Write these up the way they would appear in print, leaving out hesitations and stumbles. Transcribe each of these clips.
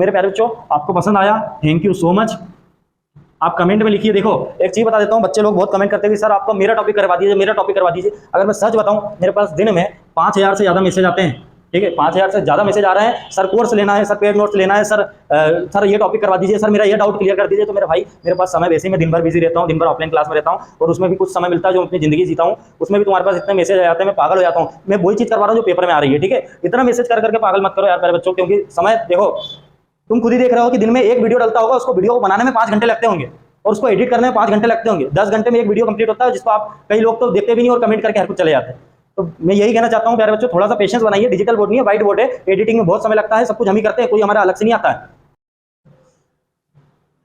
मेरे प्यारे बच्चों, आपको पसंद आया? Thank you so much. आप कमेंट में लिखिए। देखो एक चीज बता देता हूँ, बच्चे लोग बहुत कमेंट करते हैं कि सर आपको मेरा टॉपिक करवा दीजिए, मेरा टॉपिक करवा दीजिए। अगर मैं सच बताऊं, मेरे पास दिन में 5000 से ज़्यादा मैसेज आते हैं। ठीक है, 5000 से ज़्यादा मैसेज आ रहे हैं, सर कोर्स लेना है, सर पेड नोट्स लेना है, सर ये टॉपिक करवा दीजिए, सर मेरा ये डाउट क्लियर कर दीजिए। तो मेरे भाई, मेरे पास समय वैसे ही, मैं दिन भर बिजी रहता हूँ, दिन भर ऑफलाइन क्लास में रहता हूँ, और उसमें भी कुछ समय मिलता है जो अपनी जिंदगी जीता हूँ, उसमें भी तुम्हारे पास इतने मैसेज आ जाते हैं, मैं पागल हो जाता हूँ। मैं वही चीज़ करवा रहा हूँ जो पेपर में आ रही है। ठीक है, इतना मैसेज कर करके पागल मत करो यार मेरे बच्चों, क्योंकि समय देखो, तुम खुद ही देख रहे हो कि दिन में एक वीडियो डलता होगा, उसको वीडियो को बनाने में 5 घंटे लगते होंगे, और उसको एडिट करने में 5 घंटे लगते होंगे। 10 घंटे में एक वीडियो कंप्लीट होता है, जिसको आप कई लोग तो देखते भी नहीं और कमेंट करके हर कुछ चले जाते हैं। तो मैं यही कहना चाहता हूँ प्यारे बच्चों, थोड़ा सा पेशेंस बनाइए। डिजिटल बोर्ड नहीं है, व्हाइट बोर्ड है, एडिटिंग में बहुत समय लगता है, सब कुछ हम ही करते हैं, कोई हमारा अलग से नहीं आता है।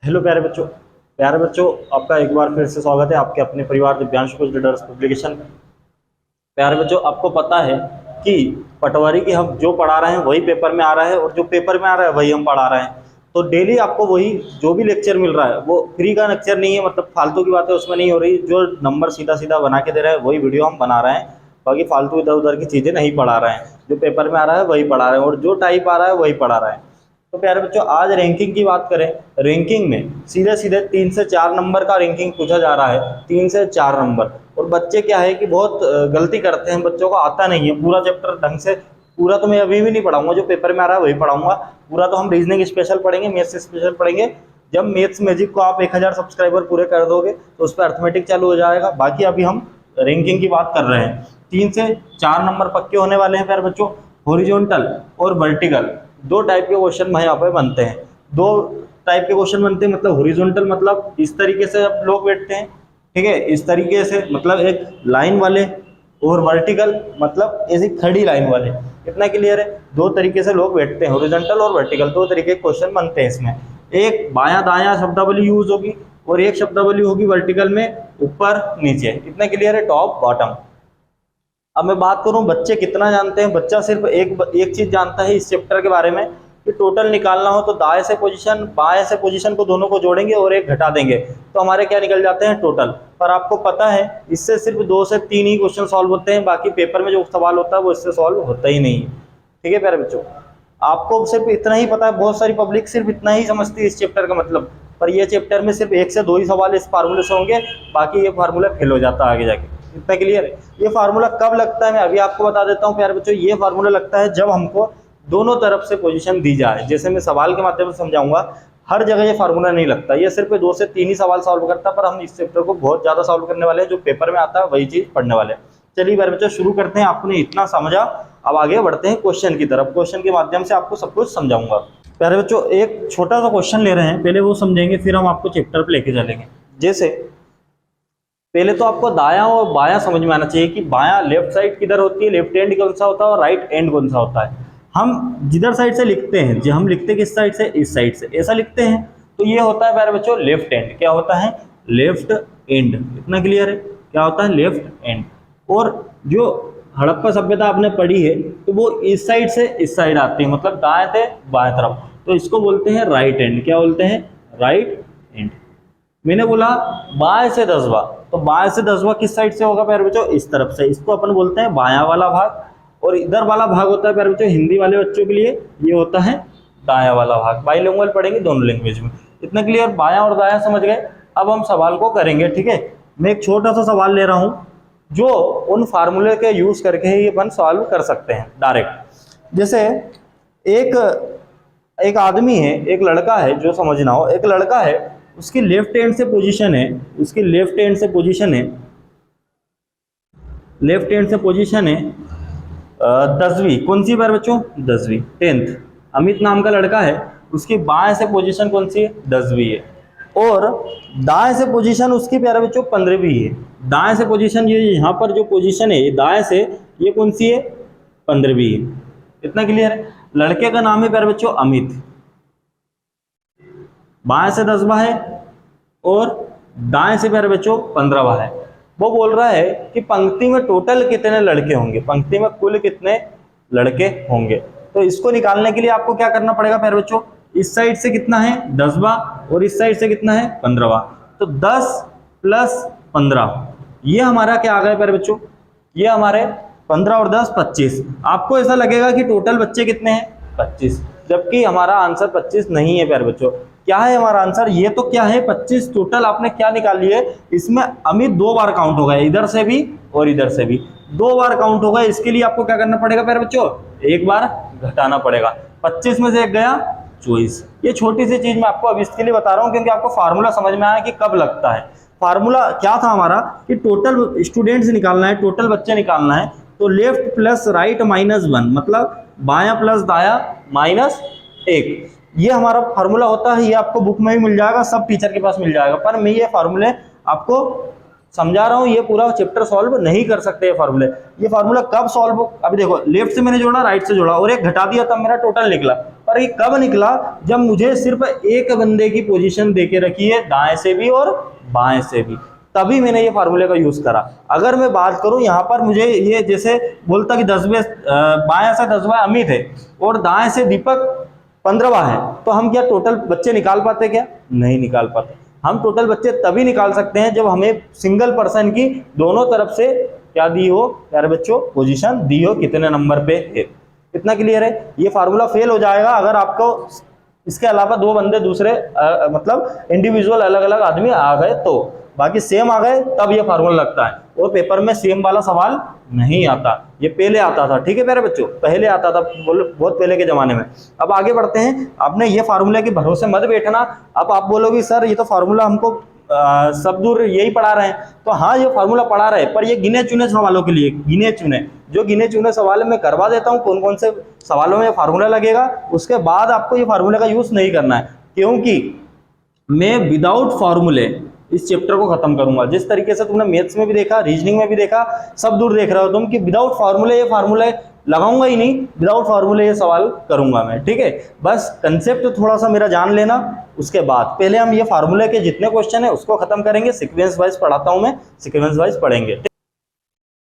हेलो प्यारे बच्चों, आपका एक बार फिर से स्वागत है आपके अपने परिवार दिव्यांशु कुछ लीडर्स पब्लिकेशन में। प्यारे बच्चों, आपको पता है कि पटवारी की हम जो पढ़ा रहे हैं वही पेपर में आ रहा है, और जो पेपर में आ रहा है वही हम पढ़ा रहे हैं। तो डेली आपको वही जो भी लेक्चर मिल रहा है वो फ्री का लेक्चर नहीं है, मतलब फालतू की बातें उसमें नहीं हो रही। जो नंबर सीधा सीधा बना के दे रहा है वही वीडियो हम बना रहे हैं, बाकी फालतू इधर उधर की चीज़ें नहीं पढ़ा रहे हैं। जो पेपर में आ रहा है वही पढ़ा रहे हैं, और जो टाइप आ रहा है वही पढ़ा रहे हैं। तो प्यारे बच्चों, आज रैंकिंग की बात करें, रैंकिंग में सीधे सीधे 3 से 4 नंबर का रैंकिंग पूछा जा रहा है। 3 से 4 नंबर। और बच्चे क्या है कि बहुत गलती करते हैं, बच्चों को आता नहीं है पूरा चैप्टर ढंग से। पूरा तो मैं अभी भी नहीं पढ़ाऊंगा, जो पेपर में आ रहा है वही पढ़ाऊंगा। पूरा तो हम रीजनिंग स्पेशल पढ़ेंगे, मैथ्स स्पेशल पढ़ेंगे। जब मैथ्स मैजिक को आप 1000 सब्सक्राइबर पूरे कर दोगे तो उस पर अर्थमेटिक चालू हो जाएगा। बाकी अभी हम रैंकिंग की बात कर रहे हैं। 3 से 4 नंबर पक्के होने वाले हैं प्यारे बच्चों। हॉरिजॉन्टल और वर्टिकल दो टाइप के क्वेश्चन यहाँ पे बनते हैं। दो टाइप के क्वेश्चन बनते हैं, मतलब हॉरिजॉन्टल मतलब इस तरीके से अब लोग बैठते हैं, ठीक है, इस तरीके से, मतलब एक लाइन वाले, और वर्टिकल मतलब ऐसी खड़ी लाइन वाले। इतना क्लियर है? दो तरीके से लोग बैठते हैं, हॉरिजॉन्टल और वर्टिकल, दो तरीके के क्वेश्चन बनते हैं इसमें। एक बायां दायां शब्दावली यूज होगी, और एक शब्दावली होगी वर्टिकल में ऊपर नीचे। इतना क्लियर है? Top bottom. अब मैं बात करूं बच्चे कितना जानते हैं। बच्चा सिर्फ एक चीज जानता है इस चैप्टर के बारे में, कि टोटल निकालना हो तो दाएं से पोजीशन बाएं से पोजीशन को दोनों को जोड़ेंगे और एक घटा देंगे, तो हमारे क्या निकल जाते हैं टोटल। पर आपको पता है इससे सिर्फ 2 से 3 ही क्वेश्चन सॉल्व होते हैं, बाकी पेपर में जो सवाल होता है वो इससे सॉल्व होता ही नहीं है। ठीक है प्यारे बच्चों, आपको सिर्फ इतना ही पता है। बहुत सारी पब्लिक सिर्फ इतना ही समझती है इस चैप्टर का मतलब, पर ये चैप्टर में सिर्फ 1 से 2 ही सवाल इस फार्मूले से होंगे, बाकी ये फार्मूला फेल हो जाता है आगे जाके। इतना क्लियर है? ये फार्मूला कब लगता है मैं अभी आपको बता देता हूँ प्यारे बच्चों। ये फार्मूला लगता है जब हमको दोनों तरफ से पोजीशन दी जाए। जैसे मैं सवाल के माध्यम से समझाऊंगा, हर जगह ये फार्मूला नहीं लगता, ये सिर्फ 2 से 3 ही सवाल सॉल्व करता है। पर हम इस चैप्टर को बहुत ज्यादा सॉल्व करने वाले हैं, जो पेपर में आता है वही चीज पढ़ने वाले हैं। चलिए प्यारे बच्चों शुरू करते हैं। आपने इतना समझा, अब आगे बढ़ते हैं क्वेश्चन की तरफ। क्वेश्चन के माध्यम से आपको सब कुछ समझाऊंगा। प्यारे बच्चों, एक छोटा सा क्वेश्चन ले रहे हैं, पहले वो समझेंगे, फिर हम आपको चैप्टर पे लेके चलेंगे। जैसे पहले तो आपको दायां और बायां समझ में आना चाहिए कि बायां लेफ्ट साइड किधर होती है, लेफ्ट हैंड कौन सा होता है और राइट हैंड कौन सा होता है। हम जिधर साइड से लिखते हैं, जो हम लिखते किस साइड से, इस साइड से ऐसा लिखते हैं, तो ये होता है प्यारे बच्चों लेफ्ट हैंड। क्या होता है? Left hand. इतना क्लियर है? क्या होता है? Left hand. और जो हड़प्पा सभ्यता आपने पढ़ी है तो वो इस साइड से इस साइड आती है, मतलब दाएं से बाएं तरफ, तो इसको बोलते हैं राइट हैंड। क्या बोलते हैं? Right hand. मैंने बोला बाएं से 10वां, तो बाएं से 10वां किस साइड से होगा प्यारे बच्चों? इस तरफ से। इसको अपन बोलते हैं बायां वाला भाग। और इधर वाला भाग होता है प्यारे बच्चों हिंदी वाले बच्चों के लिए, ये होता है दायां वाला भाग। बाइलिंगुअल पढ़ेंगे दोनों लैंग्वेज में। इतना क्लियर? बायां और दायां समझ गए। अब हम सवाल को करेंगे। ठीक है, मैं एक छोटा सा सवाल ले रहा हूं जो उन फार्मूले के यूज करके ही अपन सॉल्व कर सकते हैं डायरेक्ट। जैसे एक आदमी है, एक लड़का है, जो समझना हो, एक लड़का है, उसकी लेफ्ट हैंड से पोजीशन है, उसकी लेफ्ट हैंड से पोजीशन है, लेफ्ट हैंड से पोजीशन है 10वीं। कौन सी बार बच्चों? 10वीं, 10th। अमित नाम का लड़का है, उसकी बाएं से पोजीशन कौन सी है? 10वीं है। और दाएं से पोजीशन उसकी प्यारे बच्चों 15वीं है। दाएं से पोजीशन, ये यहाँ पर जो पोजीशन है दाएं से, ये कौन सी है? 15वीं है। इतना क्लियर है? लड़के का नाम है प्यारे बच्चों अमित, बाएं से 10वां है और दाएं से प्यारे बच्चों 15वां है। वो बोल रहा है कि पंक्ति में टोटल कितने लड़के होंगे, पंक्ति में कुल कितने लड़के होंगे। तो इसको निकालने के लिए आपको क्या करना पड़ेगा प्यारे बच्चों? इस साइड से कितना है? 10वां, और इस साइड से कितना है? 15वां। तो 10 + 15, ये हमारा क्या आ गया प्यारे बच्चों? ये हमारे 15 और 10 25। आपको ऐसा लगेगा कि टोटल बच्चे कितने हैं? 25। जबकि हमारा आंसर 25 नहीं है प्यारे बच्चों। क्या है हमारा आंसर? ये तो क्या है 25 टोटल आपने क्या निकाल लिए, इसमें अमित 2 बार काउंट हो गए, इधर से भी और इधर से भी 2 बार काउंट हो गए। इसके लिए आपको क्या करना पड़ेगा प्यारे बच्चों? एक बार घटाना पड़ेगा। 25 में से एक गया 24। ये छोटी सी चीज मैं आपको अब इसके लिए बता रहा हूँ क्योंकि आपको फार्मूला समझ में आया कि कब लगता है। फार्मूला क्या था हमारा कि टोटल स्टूडेंट्स निकालना है, टोटल बच्चे निकालना है, तो लेफ्ट प्लस राइट -1 मतलब बायां प्लस दायां -1, ये हमारा फार्मूला होता है। ये आपको बुक में भी मिल जाएगा, सब टीचर के पास मिल जाएगा, पर मैं ये फार्मूले आपको समझा रहा हूँ। ये पूरा चैप्टर सॉल्व नहीं कर सकते ये फार्मूले। ये फार्मूला कब सॉल्व, अभी देखो लेफ्ट से मैंने जोड़ा, राइट से जोड़ा और एक घटा दिया तब मेरा टोटल निकला। पर ये कब निकला? जब मुझे सिर्फ एक बंदे की पोजीशन देके रखी है, दाएं से भी और बाएं से भी, तभी मैंने ये फार्मूले का यूज करा। अगर मैं बात करूं यहाँ पर मुझे ये जैसे बोलता कि 10वें बाएं से 10वां अमित है और दाएं से दीपक 15वां है, तो हम क्या टोटल बच्चे निकाल पाते? क्या नहीं निकाल पाते। हम टोटल बच्चे तभी निकाल सकते हैं जब हमें सिंगल पर्सन की दोनों तरफ से क्या दी हो प्यारे बच्चों, पोजीशन दी हो, कितने नंबर पे है। कितना क्लियर है? ये फार्मूला फेल हो जाएगा अगर आपको इसके अलावा 2 बंदे दूसरे मतलब इंडिविजुअल अलग अलग आदमी आ गए तो। बाकी सेम आ गए तब ये फार्मूला लगता है, और पेपर में सेम वाला सवाल नहीं आता। ये पहले आता था, ठीक है प्यारे बच्चों, पहले आता था, बहुत पहले के जमाने में। अब आगे बढ़ते हैं। आपने ये फार्मूले के भरोसे मत बैठना। अब आप बोलोगे सर ये तो फार्मूला हमको सब दूर यही पढ़ा रहे हैं, तो हाँ ये फार्मूला पढ़ा रहे हैं, पर ये गिने चुने सवालों के लिए, गिने चुने सवाल मैं करवा देता हूँ कौन कौन से सवालों में फार्मूला लगेगा। उसके बाद आपको ये फार्मूले का यूज नहीं करना है, क्योंकि मैं विदाउट फार्मूले इस चैप्टर को खत्म करूंगा। जिस तरीके से तुमने मैथ्स में भी देखा, रीजनिंग में भी देखा, सब दूर देख रहे हो तुम कि विदाउट फार्मूले ये फार्मूले लगाऊंगा ही नहीं, विदाउट फार्मूले ये सवाल करूंगा मैं, ठीक है। बस कंसेप्ट थोड़ा सा मेरा जान लेना। उसके बाद पहले हम ये फार्मूले के जितने क्वेश्चन है उसको खत्म करेंगे। सीक्वेंस वाइज पढ़ाता हूं मैं, सीक्वेंस वाइज पढ़ेंगे।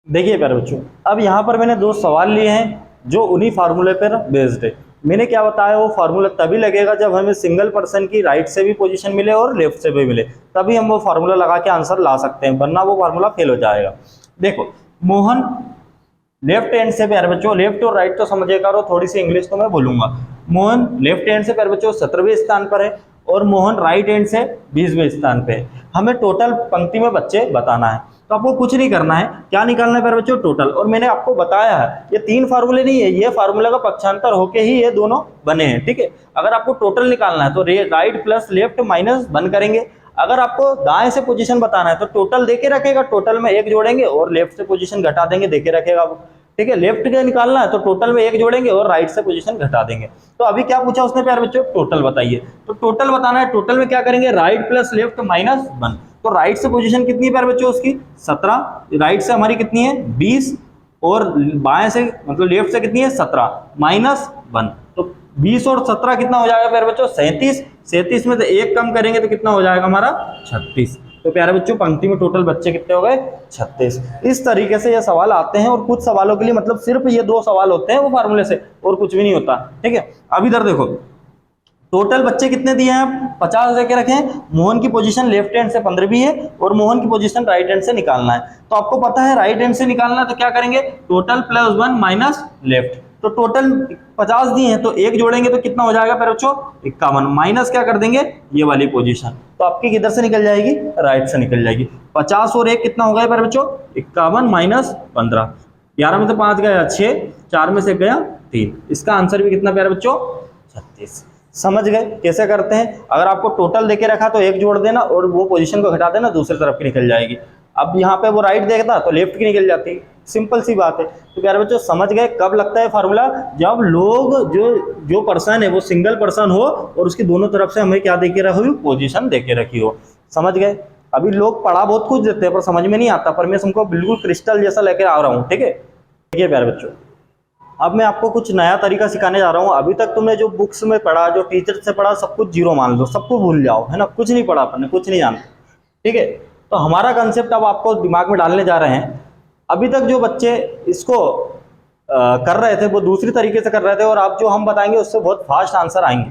देखिए प्यारे बच्चों, अब यहाँ पर मैंने 2 सवाल लिए हैं जो उन्हीं फार्मूले पर बेस्ड है। मैंने क्या बताया, वो फार्मूला तभी लगेगा जब हमें सिंगल पर्सन की राइट से भी पोजीशन मिले और लेफ्ट से भी मिले, तभी हम वो फार्मूला लगा के आंसर ला सकते हैं, वरना वो फार्मूला फेल हो जाएगा। देखो मोहन लेफ्ट हैंड से, प्यारे बच्चों लेफ्ट और राइट तो समझेगा, और थोड़ी सी इंग्लिश तो मैं बोलूंगा। मोहन लेफ्ट हैंड से प्यारे बच्चों 17वें स्थान पर है और मोहन राइट हैंड से 20वें स्थान पे है। हमें टोटल पंक्ति में बच्चे बताना है, तो आपको कुछ नहीं करना है। क्या निकालना है प्यारे बच्चों? टोटल। और मैंने आपको बताया है ये 3 फार्मूले नहीं है, ये फार्मूला का पक्षांतर होके ही ये दोनों बने हैं, ठीक है। अगर आपको टोटल निकालना है तो राइट प्लस लेफ्ट -1 करेंगे। अगर आपको दाएं से पोजीशन बताना है तो टोटल देके रखेगा, टोटल में 1 जोड़ेंगे और लेफ्ट से पोजीशन घटा देंगे, देके रखेगा वो, ठीक है। लेफ्ट का निकालना है तो टोटल में 1 जोड़ेंगे और राइट से पोजीशन घटा देंगे। तो अभी क्या पूछा उसने प्यारे बच्चों? टोटल बताइए। तो टोटल बताना है, टोटल में क्या करेंगे? Right plus left -1। तो राइट से पोजीशन कितनी है प्यारे बच्चों उसकी? 17। राइट से हमारी कितनी है? 20, और बाएं से मतलब लेफ्ट से कितनी है? 17 -1। तो 20 और 17 कितना हो जाएगा प्यारे बच्चों? 37। 37 में से 1 कम करेंगे तो कितना हो जाएगा हमारा? 36। तो प्यारे बच्चों पंक्ति में टोटल बच्चे कितने हो गए? 36। इस तरीके से ये सवाल आते हैं, और कुछ सवालों के लिए मतलब सिर्फ ये 2 सवाल होते हैं वो फार्मूले से, और कुछ भी नहीं होता, ठीक है। अब इधर देखो टोटल बच्चे कितने दिए हैं? आप 50 देके रखें। मोहन की पोजीशन लेफ्ट हैंड से 15वीं है और मोहन की पोजीशन राइट हैंड से निकालना है। तो आपको पता है राइट हैंड से निकालना है, तो क्या करेंगे? Total +1 minus left. तो टोटल 50 दिए हैं तो 1 जोड़ेंगे तो कितना हो जाएगा प्यारे बच्चों? 51। माइनस क्या कर देंगे? ये वाली पोजीशन, तो आपकी किधर से निकल जाएगी? राइट से निकल जाएगी। 50 और 1 कितना हो गया प्यारे बच्चों? 51 - 15। 11 में से 5 गया 6, 4 में से गया 3। इसका आंसर भी कितना प्यारे बच्चों? 36। समझ गए कैसे करते हैं? अगर आपको टोटल देके रखा तो 1 जोड़ देना और वो पोजीशन को घटा देना, दूसरी तरफ की निकल जाएगी। अब यहाँ पे वो राइट देखता तो लेफ्ट की निकल जाती, सिंपल सी बात है। तो प्यारे बच्चों समझ गए कब लगता है फार्मूला? जब लोग जो पर्सन है वो सिंगल पर्सन हो और उसकी दोनों तरफ से हमें क्या देके रखी हो? पोजीशन देके रखी हो। समझ गए? अभी लोग पढ़ा बहुत कुछ देते हैं पर समझ में नहीं आता, पर मैं तुमको बिल्कुल क्रिस्टल जैसा लेकर आ रहा हूँ, ठीक है। ठीक है प्यारे बच्चों, अब मैं आपको कुछ नया तरीका सिखाने जा रहा हूँ। अभी तक तुमने जो बुक्स में पढ़ा, जो टीचर से पढ़ा, सब कुछ जीरो मान लो, सब कुछ भूल जाओ, है ना। कुछ नहीं पढ़ा अपन ने, कुछ नहीं जाना, ठीक है। तो हमारा कंसेप्ट अब आपको दिमाग में डालने जा रहे हैं। अभी तक जो बच्चे इसको कर रहे थे वो दूसरी तरीके से कर रहे थे, और आप जो हम बताएंगे उससे बहुत फास्ट आंसर आएंगे।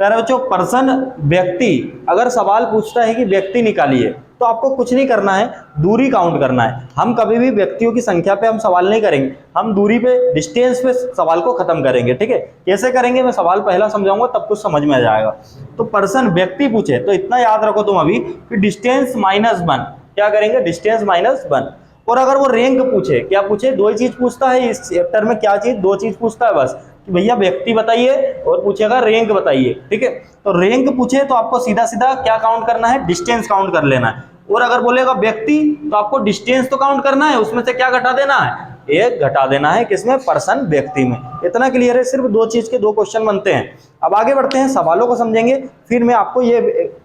प्यारे बच्चों पर्सन व्यक्ति, अगर सवाल पूछता है कि व्यक्ति निकालिए तो आपको कुछ नहीं करना है, दूरी काउंट करना है। हम कभी भी व्यक्तियों की संख्या पे हम सवाल नहीं करेंगे, हम दूरी पे, डिस्टेंस पे सवाल को खत्म करेंगे। ठीक है, कैसे करेंगे मैं सवाल पहला समझाऊंगा, तब कुछ समझ में आ जाएगा। तो पर्सन व्यक्ति पूछे तो इतना याद रखो तुम अभी कि डिस्टेंस -1, क्या करेंगे, डिस्टेंस -1। और अगर वो रैंक पूछे, क्या पूछे, दो ही चीज पूछता है इस चैप्टर में, क्या चीज, दो चीज पूछता है बस, कि भैया व्यक्ति बताइए और पूछेगा रैंक बताइए। ठीक है, तो रैंक पूछे तो आपको सीधा सीधा क्या काउंट करना है, डिस्टेंस काउंट कर लेना है। और अगर बोलेगा व्यक्ति तो आपको डिस्टेंस तो काउंट करना है, उसमें से क्या घटा देना है, एक घटा देना है, किसमें, पर्सन व्यक्ति में। इतना क्लियर है, सिर्फ दो चीज के दो क्वेश्चन बनते हैं। अब आगे बढ़ते हैं, सवालों को समझेंगे, फिर मैं आपको ये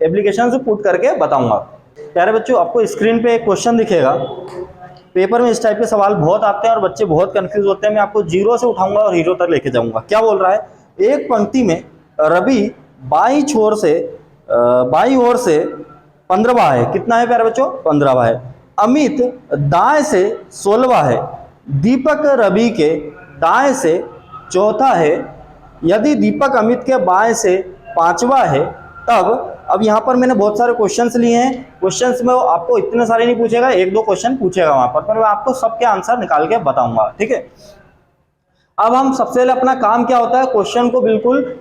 एप्लीकेशन से पुट करके बताऊंगा। प्यारे बच्चों आपको स्क्रीन पे एक क्वेश्चन दिखेगा, पेपर में इस टाइप के सवाल बहुत आते हैं और बच्चे बहुत कंफ्यूज होते हैं। मैं आपको 0 से उठाऊंगा और हीरो तक लेके जाऊंगा। क्या बोल रहा है, एक पंक्ति में रवि बाई ओर से 15वां है, कितना है प्यारे बच्चों, 15वां है। अमित दाएं से 16वां है, दीपक रवि के दाएं से चौथा है। यदि दीपक अमित के बाएं से 5वां है तब, अब यहाँ पर मैंने बहुत सारे क्वेश्चंस लिए हैं, क्वेश्चंस में आपको इतने सारे नहीं पूछेगा, एक दो क्वेश्चन पूछेगा वहां पर मैं आपको सबके आंसर निकाल के बताऊंगा। ठीक है, अब हम सबसे पहले अपना काम क्या होता है, क्वेश्चन को बिल्कुल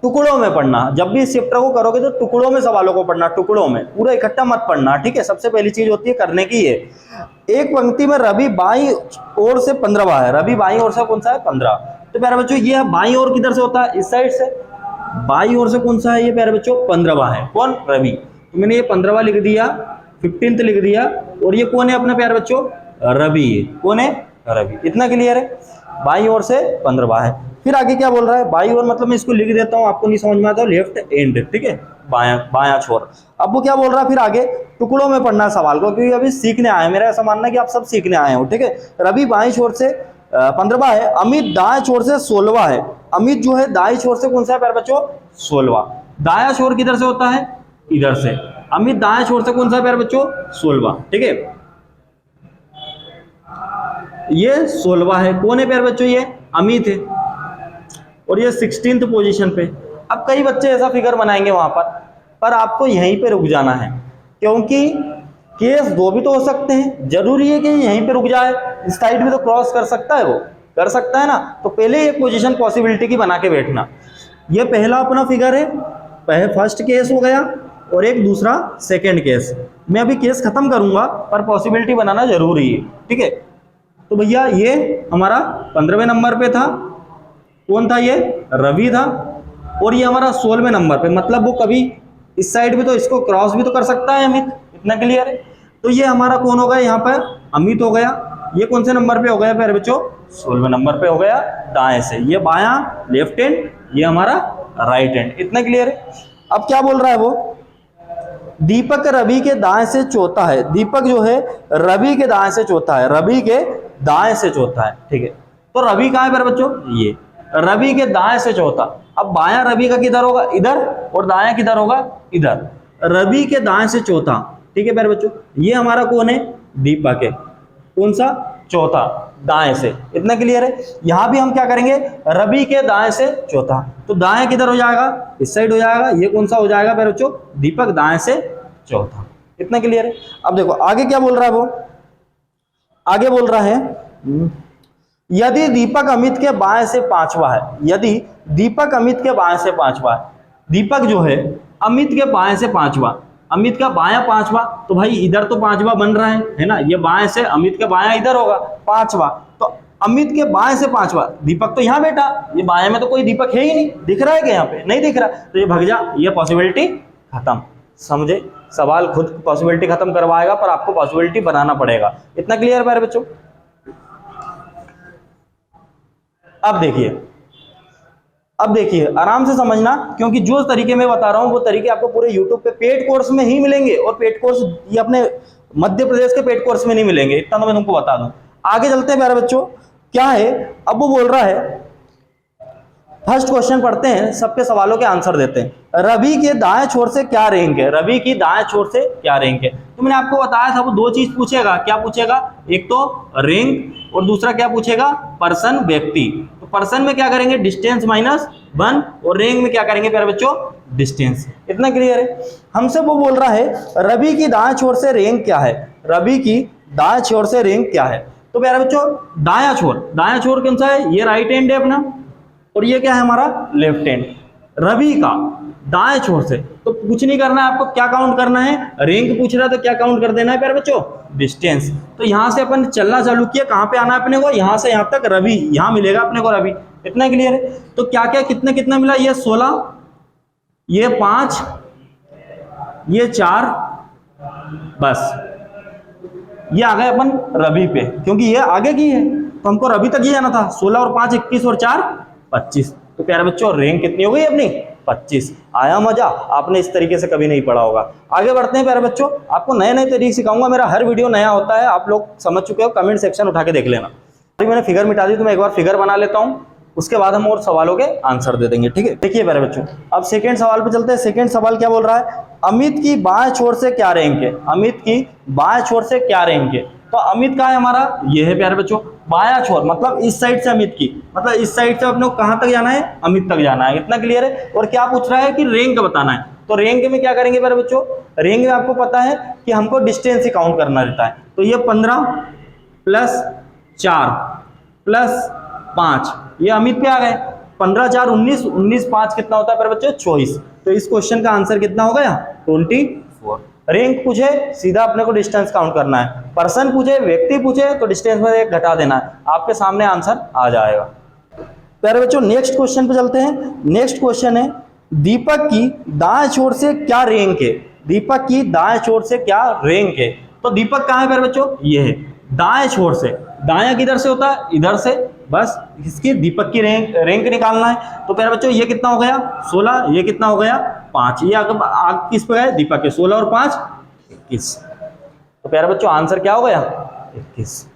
टुकड़ों में पढ़ना। जब भी इस चैप्टर को करोगे तो टुकड़ों में सवालों को पढ़ना, टुकड़ों में, पूरा इकट्ठा मत पढ़ना। ठीक है, सबसे पहली चीज होती है करने की ये, एक पंक्ति में रवि बाई ओर से 15वां है, रवि बाई ओर से कौन सा है, 15। तो प्यारे बच्चों ये बाई ओर किधर से होता है, इस साइड से, बाई ओर से कौन सा है ये प्यारे बच्चों, 15वां है, कौन, रवि। तो मैंने ये 15वां लिख दिया, 15th लिख दिया, और ये कौन है अपना प्यारे बच्चों, रवि, कौन है, रवि। इतना क्लियर है, बाई ओर से 15वां है। फिर आगे क्या बोल रहा है, बाई ओर मतलब मैं इसको लिख देता हूं, आपको नहीं समझ में आता, लेफ्ट एंड। ठीक है, बायां छोर। अब वो क्या बोल रहा है, फिर आगे टुकड़ों में पढ़ना सवाल को, क्योंकि अभी सीखने आए, मेरा ऐसा मानना है कि आप सब सीखने आए हो। ठीक है, रवि बाईं छोर से 15वां है, अमित दाएं छोर से 16वां है। अमित जो है दाएं छोर से कौन सा है प्यारे बच्चों, 16वां। दायां छोर किधर से होता है, इधर से। अमित दाएं छोर से कौन सा है प्यारे बच्चों, 16वां। ठीक है, ये 16वां है, कौन है प्यारे बच्चों, ये अमित है, और ये 16th पोजीशन पे। अब कई बच्चे ऐसा फिगर बनाएंगे वहां पर आपको यहीं पे रुक जाना है, क्योंकि केस दो भी तो हो सकते हैं, जरूरी है कि यहीं पे रुक जाए, इस साइड भी तो क्रॉस कर सकता है, वो कर सकता है ना। तो पहले एक पोजीशन पॉसिबिलिटी की बना के बैठना। ये पहला अपना फिगर है, फर्स्ट केस हो गया, और एक दूसरा सेकंड केस। मैं अभी केस खत्म करूंगा पर पॉसिबिलिटी बनाना जरूरी है। ठीक है, तो भैया ये हमारा 15वें नंबर पे था, कौन था ये, रवि था, और ये हमारा 16वें नंबर पे, मतलब वो कभी इस साइड भी तो इसको क्रॉस भी तो कर सकता है अमित। इतना क्लियर है, तो ये हमारा कौन हो गया, यहाँ पर अमित हो गया। ये कौन से नंबर पे हो गया प्यारे बच्चों, 16वें नंबर पे हो गया, दाएं से। ये बायां लेफ्ट हैंड, ये हमारा राइट हैंड। इतना क्लियर है। अब क्या बोल रहा है वो, दीपक रवि के दाएं से चौथा है। दीपक जो है रवि के दाएं से चौथा है, रवि के दाएं से चौथा है। ठीक है, तो रवि कहाँ है प्यारे बच्चों, ये रवि के दाएं से चौथा। अब बायां रवि का किधर होगा, इधर, और दायां किधर होगा, इधर। रवि के दाएं से चौथा। ठीक है प्यारे बच्चों, ये हमारा कौन है, दीपक है, कौन सा, चौथा, दाएं से। इतना क्लियर है। यहां भी हम क्या करेंगे, रवि के दाएं से चौथा, तो दाएं किधर हो जाएगा, इस साइड हो जाएगा। ये कौन सा हो जाएगा प्यारे बच्चों, दीपक दाएं से चौथा। इतना क्लियर है। अब देखो आगे क्या बोल रहा है वो, आगे बोल रहा है यदि दीपक अमित के बाएं से 5वां है, यदि दीपक अमित के बाएं से 5वां है, दीपक जो है अमित के बाएं से 5वां, अमित का बायां 5वां, तो भाई इधर तो 5वां बन रहा है ना, ये बाएं से अमित के बायां इधर होगा 5वां, तो अमित के बाएं से 5वां, दीपक तो यहाँ बैठा, ये बाएं में तो कोई दीपक है ही नहीं, दिख रहा है क्या यहाँ पे, नहीं दिख रहा, तो ये भग जा, ये पॉसिबिलिटी खत्म। समझे, सवाल खुद पॉसिबिलिटी खत्म करवाएगा पर आपको पॉसिबिलिटी बनाना पड़ेगा। इतना क्लियर है मेरे बच्चों। अब देखिए आराम से समझना, क्योंकि जो तरीके मैं बता रहा हूं वो तरीके आपको पूरे YouTube पे पेड कोर्स में ही मिलेंगे, और पेड कोर्स ये अपने मध्य प्रदेश के पेड कोर्स में नहीं मिलेंगे, इतना तो मैं तुमको बता दूं। आगे चलते हैं मेरे बच्चों, क्या है, अब वो बोल रहा है, फर्स्ट क्वेश्चन पढ़ते हैं, सबके सवालों के आंसर देते हैं। रवि के दाएं छोर से क्या रैंक है, रवि की दाएं छोर से क्या रैंक है। तो मैंने आपको बताया था वो दो चीज पूछेगा, क्या पूछेगा, एक तो रैंक और दूसरा क्या पूछेगा, पर्सन, व्यक्ति। तो पर्सन में क्या करेंगे, डिस्टेंस माइनस 1 और रेंज में क्या करेंगे प्यारे बच्चों, डिस्टेंस। इतना क्लियर है। हमसे वो बोल रहा है रवि की दाएं छोर से रेंज क्या है, रवि की दाएं छोर से रेंज क्या है। तो प्यारे बच्चों दायां छोर कौन सा है, ये राइट हैंड है अपना और ये क्या है हमारा लेफ्ट हैंड। रवि का दाएं छोर से तो कुछ नहीं करना है आपको, क्या काउंट करना है, रेंज पूछ रहा है तो क्या काउंट कर देना है प्यारे बच्चों, डिस्टेंस। तो यहां से अपन चलना चालू किया, कहां पे आना है अपने को, यहां से यहां तक रवि, यहां मिलेगा अपने को रवि। इतना क्लियर है। तो क्या क्या कितने कितना मिला, ये 16, ये 5, ये 4, बस ये आ गए अपन रवि पे, क्योंकि ये आगे की है तो हमको रवि तक ही जाना था। 16 और 5 21 और 4 25। तो प्यारे बच्चों रेंज कितनी हो गई अपनी, 25। आया मजा, आपने इस तरीके से कभी नहीं पढ़ा होगा। आगे बढ़ते हैं प्यारे बच्चों, आपको नए नए तरीके सिखाऊंगा, मेरा हर वीडियो नया होता है, आप लोग समझ चुके हो, कमेंट सेक्शन उठा के देख लेना। अभी मैंने फिगर मिटा दी तो मैं एक बार फिगर बना लेता हूं, उसके बाद हम और सवालों के आंसर दे देंगे, ठीक है। देखिए प्यारे बच्चों अब सेकंड सवाल पे चलते हैं। सेकंड सवाल क्या बोल रहा है, अमित की बाएं छोर से क्या रेंज है, अमित की बाएं छोर से क्या रेंज है। तो अमित का है हमारा, ये है प्यारे बच्चों बायां छोर, मतलब इस साइड से अमित की, मतलब इस साइड से अपने को कहां तक जाना है, अमित तक जाना है। इतना क्लियर है। और क्या पूछ रहा है कि रेंज बताना है, तो रेंज में क्या करेंगे प्यारे बच्चों, रेंज में आपको पता है कि हमको डिस्टेंस ही काउंट करना रहता है। तो ये 15 प्लस 4 प्लस 5, ये अमित पे आ गए। 15 4 19, 19 5 कितना होता है प्यारे बच्चों, 24। तो इस क्वेश्चन का आंसर कितना हो गया, 24। रेंज पूछे सीधा अपने को डिस्टेंस काउंट करना है, पर्सन पूछे, व्यक्ति पूछे तो डिस्टेंस में एक घटा देना है, आपके सामने आंसर आ जाएगा। प्यारे बच्चों नेक्स्ट क्वेश्चन पे चलते हैं। नेक्स्ट क्वेश्चन है दीपक की दाएं छोर से क्या रेंज है, दीपक की दाएं छोर से क्या रेंज है। तो दीपक कहाँ है प्यारे बच्चों, ये है दाएं छोर से। दाया किधर से होता है, इधर से, बस इसकी दीपक की रैंक निकालना है। तो प्यारे बच्चों ये कितना हो गया 16, ये कितना हो गया 5, ये आग किस पे गए, दीपक के। 16 और 5 21। तो प्यारे बच्चों आंसर क्या हो गया 21।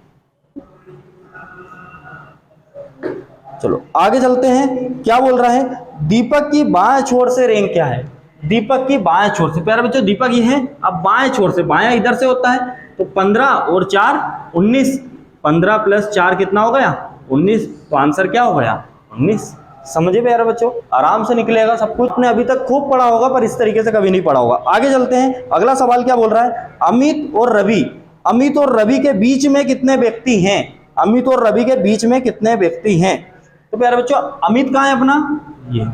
चलो आगे चलते हैं। क्या बोल रहा है, दीपक की बाएं छोर से रैंक क्या है, दीपक की बाएं छोर से। प्यारे बच्चों दीपक ये है, अब बाएं छोर से, बायां इधर से होता है, तो 15 और 4 19, 15 प्लस 4 कितना हो गया 19। तो आंसर क्या हो गया 19। समझे प्यारे बच्चों, आराम से निकलेगा सब कुछ। आपने अभी तक खूब पढ़ा होगा पर इस तरीके से कभी नहीं पढ़ा होगा। आगे चलते हैं, अगला सवाल क्या बोल रहा है, अमित और रवि, अमित और रवि के बीच में कितने व्यक्ति हैं, अमित और रवि के बीच में कितने व्यक्ति हैं। तो प्यारे बच्चों अमित कहाँ है अपना, ये,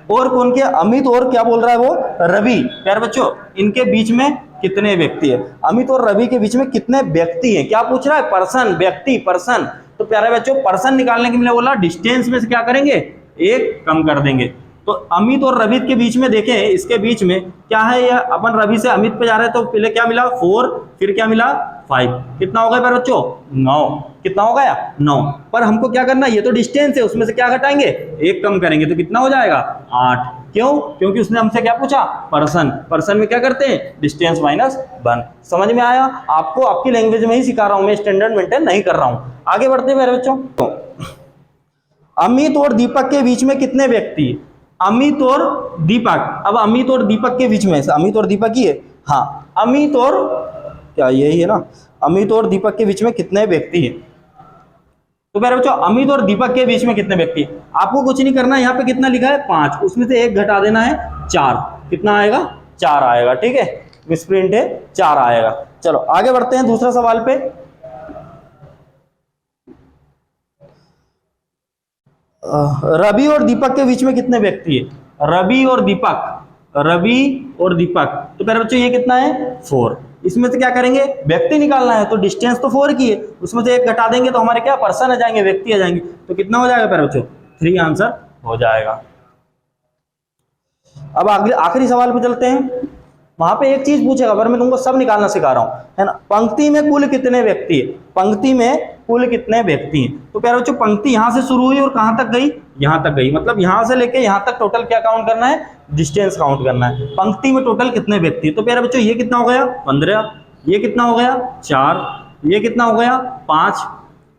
और कौन के, अमित और क्या बोल रहा है वो रवि। प्यारे बच्चों इनके बीच में कितने व्यक्ति है, अमित और रवि के बीच में कितने व्यक्ति हैं। क्या पूछ रहा है, पर्सन, व्यक्ति, पर्सन। तो प्यारे बच्चों पर्सन निकालने के लिए बोला डिस्टेंस में से क्या करेंगे, एक कम कर देंगे। तो अमित और रवि के बीच में देखें, इसके बीच में क्या है, ये अपन रवि से अमित पे जा रहे हैं, तो पहले क्या मिला 4, फिर क्या मिला 5, कितना हो गया प्यारे बच्चों 9, कितना हो गया 9। पर हमको क्या करना है, ये तो डिस्टेंस है, उसमें से क्या घटाएंगे, एक कम करेंगे, तो कितना हो जाएगा 8। क्यों, क्योंकि उसने हमसे क्या पूछा, पर्सन, पर्सन में क्या करते हैं डिस्टेंस -1। समझ में आया, आपको आपकी लैंग्वेज में ही सिखा रहा हूं मैं, स्टैंडर्ड मेंटेन नहीं कर रहा हूं। आगे बढ़ते हैं मेरे बच्चों, अमित और दीपक के बीच में कितने व्यक्ति, अमित और दीपक। अब अमित और दीपक के बीच में, अमित और दीपक ही है, हाँ अमित और, क्या यही है ना, अमित और दीपक के बीच में कितने व्यक्ति हैं। तो मेरे बच्चों अमित और दीपक के बीच में कितने व्यक्ति, आपको कुछ नहीं करना, यहाँ पे कितना लिखा है 5, उसमें से एक घटा देना है 4, कितना आएगा 4 आएगा, ठीक है, मिसप्रिंट है 4 आएगा। चलो आगे बढ़ते हैं दूसरा सवाल पे। रवि और दीपक के बीच में कितने व्यक्ति है, रवि और दीपक, रवि और दीपक। तो मेरे बच्चों ये कितना है 4, इसमें से क्या करेंगे, व्यक्ति निकालना है, तो डिस्टेंस तो 4 की है, उसमें से एक घटा देंगे तो हमारे क्या पर्सन आ जाएंगे, व्यक्ति आ जाएंगे। तो कितना हो जाएगा मेरे बच्चों 3 आंसर हो जाएगा। अब आखिरी सवाल पे चलते हैं। वहां पे एक चीज पूछेगा, पर मैं तुमको सब निकालना सिखा रहा हूं, है ना। पंक्ति में कुल कितने व्यक्ति है, पंक्ति में कुल कितने व्यक्ति हैं। तो प्यारे बच्चों पंक्ति यहां से शुरू हुई और कहां तक गई, यहां तक गई, मतलब यहां से लेके यहां तक टोटल क्या काउंट करना है, डिस्टेंस काउंट करना है। पंक्ति में टोटल कितने व्यक्ति। तो प्यारे बच्चों ये कितना हो गया 15, ये कितना हो गया 4, ये कितना हो गया 5,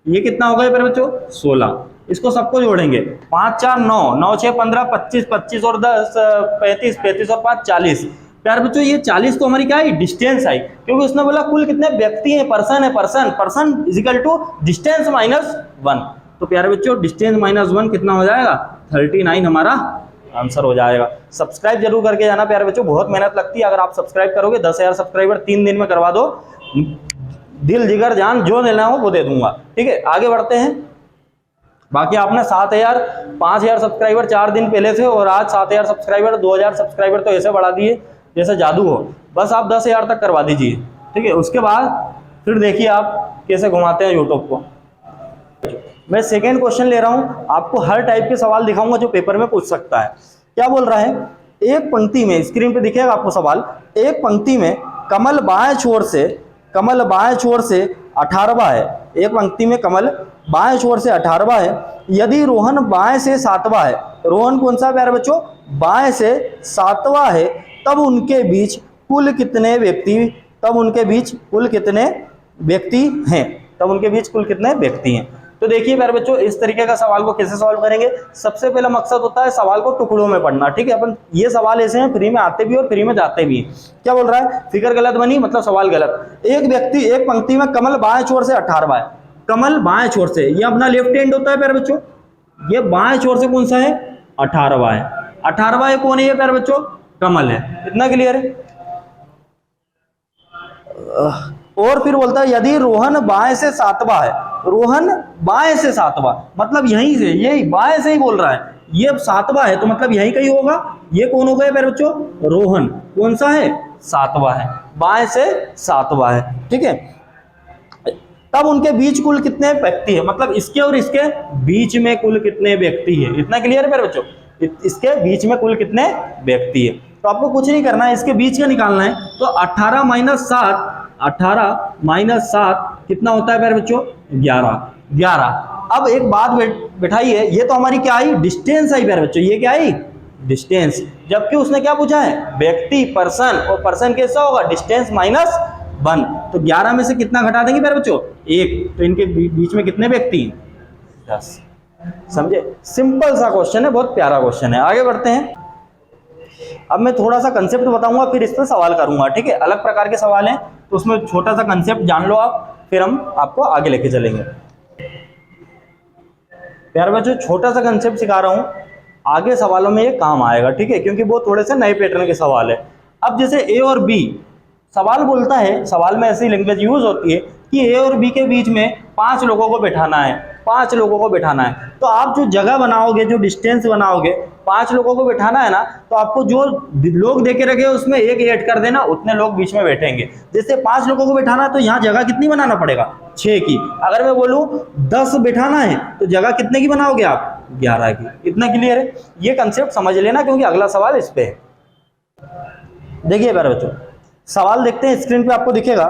ये कितना हो गया प्यारे बच्चों 16। इसको सबको जोड़ेंगे, 5 4 9, 9 6 15, 25 25 और 10 35, 35 और 5 40। प्यारे बच्चों ये 40 तो हमारी क्या आई, डिस्टेंस आई, क्योंकि उसने बोला कुल कितने व्यक्ति हैं, पर्सन है, person, person is equal to distance -1। तो प्यारे बच्चों डिस्टेंस -1 कितना हो जाएगा, 39 हमारा आंसर हो जाएगा। सब्सक्राइब जरूर करके जाना प्यारे बच्चों, बहुत मेहनत लगती है। अगर आप सब्सक्राइब करोगे 10,000 सब्सक्राइबर 3 दिन में करवा दो, दिल जिगर जान जो लेना हो वो दे दूंगा। ठीक है, आगे बढ़ते हैं। बाकी आपने 7,000 5,000 सब्सक्राइबर 4 दिन पहले थे और आज 7,000 सब्सक्राइबर 2,000 सब्सक्राइबर तो ऐसे बढ़ा दिए जैसे जादू हो। बस आप 10,000 तक करवा दीजिए। ठीक है, उसके बाद फिर देखिए आप कैसे घुमाते हैं यूट्यूब को। मैं सेकेंड क्वेश्चन ले रहा हूं, आपको हर टाइप के सवाल दिखाऊंगा जो पेपर में पूछ सकता है। क्या बोल रहा है, एक पंक्ति में, स्क्रीन पे दिखेगा आपको सवाल, एक पंक्ति में कमल बाएं छोर से 18वां है। एक पंक्ति में कमल बाएं छोर से 18वां है। यदि रोहन बाएं से 7वां है, रोहन कौन सा प्यारे बच्चों, बाएं से 7वां है, तब उनके बीच कुल कितने व्यक्ति हैं। तो देखिए प्यारे बच्चों, इस तरीके का सवाल को कैसे सॉल्व करेंगे। सबसे पहला मकसद होता है सवाल को टुकड़ों में पढ़ना। ठीक है, अपन ये सवाल ऐसे हैं फ्री में आते भी और फ्री में जाते भी। क्या बोल रहा है, फिगर गलत बनी मतलब सवाल गलत। एक पंक्ति में कमल बाएं छोर से 18वां है, कमल बाएं छोर से, ये अपना लेफ्ट हैंड होता है प्यारे बच्चों, ये बाएं छोर से कौन सा है, 18वां है। 18वां ये कौन है, ये प्यारे बच्चों कमल है। इतना क्लियर है। और फिर बोलता है यदि रोहन बाएं से 7वां है, रोहन बाएं से 7वां मतलब यहीं से, यही बाएं से ही बोल रहा है, ये 7वां है तो मतलब यहीं कहीं होगा। ये कौन हो गया प्यारे बच्चों, रोहन कौन सा है, 7वां है, बाएं से 7वां है। ठीक है, तब उनके बीच कुल कितने व्यक्ति है, मतलब इसके और इसके बीच में कुल कितने व्यक्ति है। इतना क्लियर है प्यारे बच्चों, इसके बीच में कुल कितने व्यक्ति है। तो आपको कुछ नहीं करना है, इसके बीच का निकालना है। तो 18 माइनस 7 कितना होता है प्यारे बच्चों, 11। अब एक बात बैठाइए, ये तो हमारी क्या आई, डिस्टेंस आई प्यारे बच्चों, ये क्या आई, डिस्टेंस। जबकि उसने क्या पूछा है, व्यक्ति, पर्सन, और पर्सन कैसा होगा, डिस्टेंस -1। तो 11 में से कितना घटा देंगे प्यारे बच्चों, 1। तो इनके बीच में कितने व्यक्ति हैं, 10। समझे, सिंपल सा क्वेश्चन है, बहुत प्यारा क्वेश्चन है। आगे बढ़ते हैं। अब मैं थोड़ा सा कंसेप्ट बताऊंगा, फिर इस पर सवाल करूंगा। ठीक है, अलग प्रकार के सवाल हैं तो उसमें छोटा सा कंसेप्ट जान लो आप, फिर हम आपको आगे लेके चलेंगे। प्यारे बच्चों, छोटा सा कंसेप्ट सिखा रहा हूं, आगे सवालों में ये काम आएगा। ठीक है, क्योंकि वो थोड़े से नए पैटर्न के सवाल है। अब जैसे ए और बी सवाल बोलता है, सवाल में ऐसी लैंग्वेज यूज होती है कि ए और बी के बीच में 5 लोगों को बैठाना है, 5 लोगों को बैठाना है। तो आप जो जगह बनाओगे, जो डिस्टेंस बनाओगे, 5 लोगों को बैठाना है ना, तो आपको जो लोग देके रखे उसमें एक ऐड कर देना, उतने लोग बीच में बैठेंगे। जैसे 5 लोगों को बैठाना है तो यहाँ जगह कितनी बनाना पड़ेगा, 6 की। अगर मैं बोलूँ 10 बैठाना है तो जगह कितने की बनाओगे आप, 11 की। इतना क्लियर है, ये कंसेप्ट समझ लेना क्योंकि अगला सवाल इस पे है। देखिए प्यारे बच्चों, सवाल देखते हैं, स्क्रीन पे आपको दिखेगा।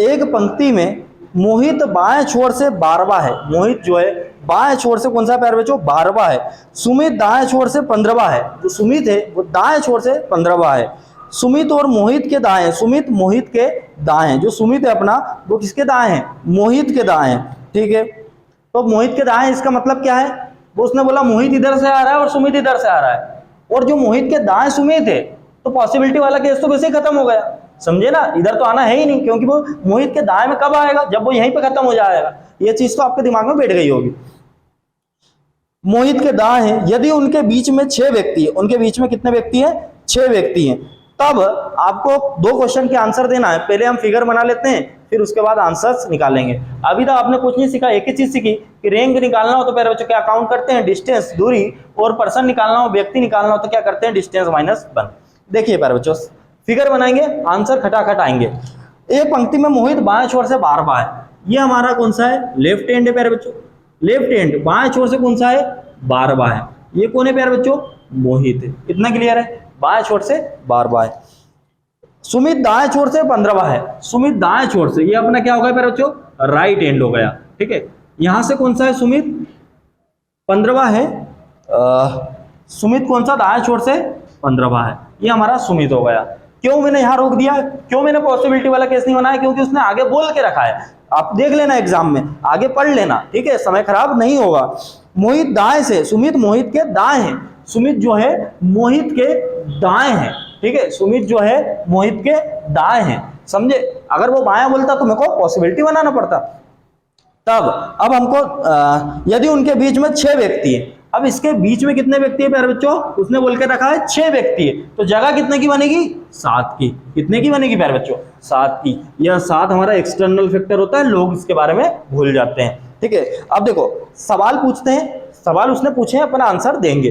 एक पंक्ति में मोहित बाएं छोर से 12वां है, मोहित जो है बाएं छोर से कौन सा प्यारे बच्चों, 12वां है। सुमित दाएं छोर से 15वां है, जो सुमित है वो दाएं छोर से 15वां है। सुमित और मोहित के दाएं, सुमित मोहित के दाएं, जो सुमित है अपना वो किसके दाएं है, मोहित के दाएं। ठीक है, तो मोहित के दाएं इसका मतलब क्या है, वो उसने बोला मोहित इधर से आ रहा है और सुमित इधर से आ रहा है, और जो मोहित के दाएं सुमित है, तो पॉसिबिलिटी वाला केस तो वैसे ही खत्म हो गया। समझे ना, इधर तो आना है ही नहीं, क्योंकि वो मोहित के दाएं में कब आएगा, जब वो यहीं पे खत्म हो जाएगा। ये चीज तो आपके दिमाग में बैठ गई होगी। मोहित के दाएं हैं, यदि उनके बीच में 6 व्यक्ति है, उनके बीच में कितने व्यक्ति हैं, 6 व्यक्ति हैं, तब आपको 2 क्वेश्चन के आंसर देना है। पहले हम फिगर बना लेते हैं, फिर उसके बाद आंसर्स निकालेंगे। अभी तक आपने कुछ नहीं सीखा, एक ही चीज सीखी कि रैंक निकालना हो तो पहले बच्चों क्या काउंट करते हैं, डिस्टेंस, दूरी, और पर्सन निकालना हो, व्यक्ति निकालना हो तो क्या करते हैं, डिस्टेंस -1। देखिए प्यारे बच्चों, फिगर बनाएंगे, आंसर खटाखट आएंगे। एक पंक्ति में मोहित बाएं छोर से 12वां है, ये हमारा कौन सा है, लेफ्ट हैंड है प्यारे बच्चों, लेफ्ट हैंड बाएं छोर से कौन सा है, 12वां है। ये कौन है प्यारे बच्चों, मोहित है। इतना क्लियर है, बाएं छोर से 12वां है। सुमित दाएं छोर से 15वां है, सुमित दाएं छोर से, ये अपना क्या हो गया प्यारे बच्चों, राइट हैंड हो गया। ठीक है, यहां से कौन सा है, सुमित 15वां है, सुमित कौन सा, दाएं छोर से 15वां है, ये हमारा सुमित हो गया। क्यों मैंने यहां रोक दिया, क्यों मैंने पॉसिबिलिटी वाला केस नहीं बनाया, क्योंकि उसने आगे बोल के रखा है। आप देख लेना एग्जाम में, आगे पढ़ लेना, ठीक है, समय खराब नहीं होगा। मोहित दाएं से, सुमित मोहित के दाएं है, सुमित जो है मोहित के दाएं है। ठीक है, सुमित जो है मोहित के दाएं है, समझे। अगर वो बायां बोलता तो मेरे को पॉसिबिलिटी बनाना पड़ता, तब अब हमको यदि उनके बीच में 6 व्यक्ति है, अब इसके बीच में कितने व्यक्ति है प्यारे बच्चों, उसने बोल के रखा है 6 व्यक्ति है, तो जगह कितने की बनेगी, 7 की। कितने की बनेगी प्यारे बच्चों, 7 की। यह 7 हमारा एक्सटर्नल फैक्टर होता है, लोग इसके बारे में भूल जाते हैं। ठीक है, अब देखो सवाल पूछते हैं, सवाल उसने पूछे हैं, अपना आंसर देंगे।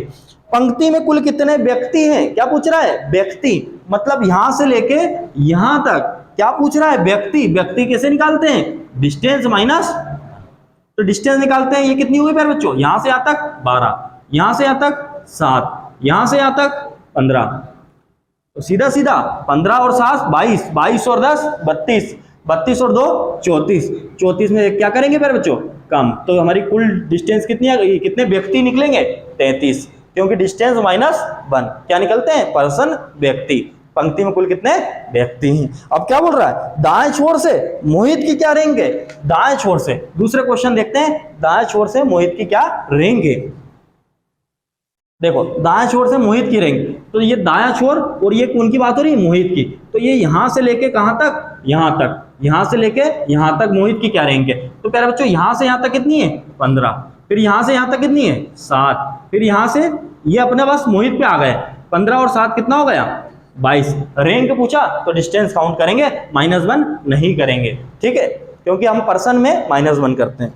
पंक्ति में कुल कितने व्यक्ति हैं, क्या पूछ रहा है, व्यक्ति, मतलब यहां से लेके यहां तक क्या पूछ रहा है, व्यक्ति। व्यक्ति कैसे निकालते हैं, डिस्टेंस माइनस, तो डिस्टेंस निकालते हैं, ये कितनी हुई प्यारे बच्चों, यहां से यहां तक 12, यहां से यहां तक 7, यहां से यहां तक 15, तो सीधा सीधा 15 और 7 22, 22 और 10 32, 32 और 2 34, 34 में क्या करेंगे प्यारे बच्चों, कम, तो हमारी कुल डिस्टेंस कितनी आ गई, कितने व्यक्ति निकलेंगे, 33, क्योंकि डिस्टेंस माइनस 1 क्या निकलते हैं, पर्सन, व्यक्ति। पंक्ति में कुल कितने व्यक्ति हैं। अब क्या बोल रहा है, दाएं छोर से मोहित की क्या रेंज है, दाएं छोर से, दूसरे क्वेश्चन देखते हैं, दाएं छोर से मोहित की क्या रेंज है। देखो दाएं छोर से मोहित की रेंज, तो ये दायां छोर और ये कौन की बात हो रही है, मोहित की, तो ये यहां से लेके कहां तक, यहां तक, यहां से लेके यहां तक मोहित की क्या रेंज है। तो प्यारे बच्चों यहां से यहां तक कितनी है, 15, फिर यहां से यहां तक कितनी है, 7, फिर यहां से ये अपने पास मोहित पे आ गए, 15 और 7 कितना हो गया, 22। रैंक पूछा तो डिस्टेंस काउंट करेंगे, -1 नहीं करेंगे। ठीक है, क्योंकि हम पर्सन में -1 करते हैं।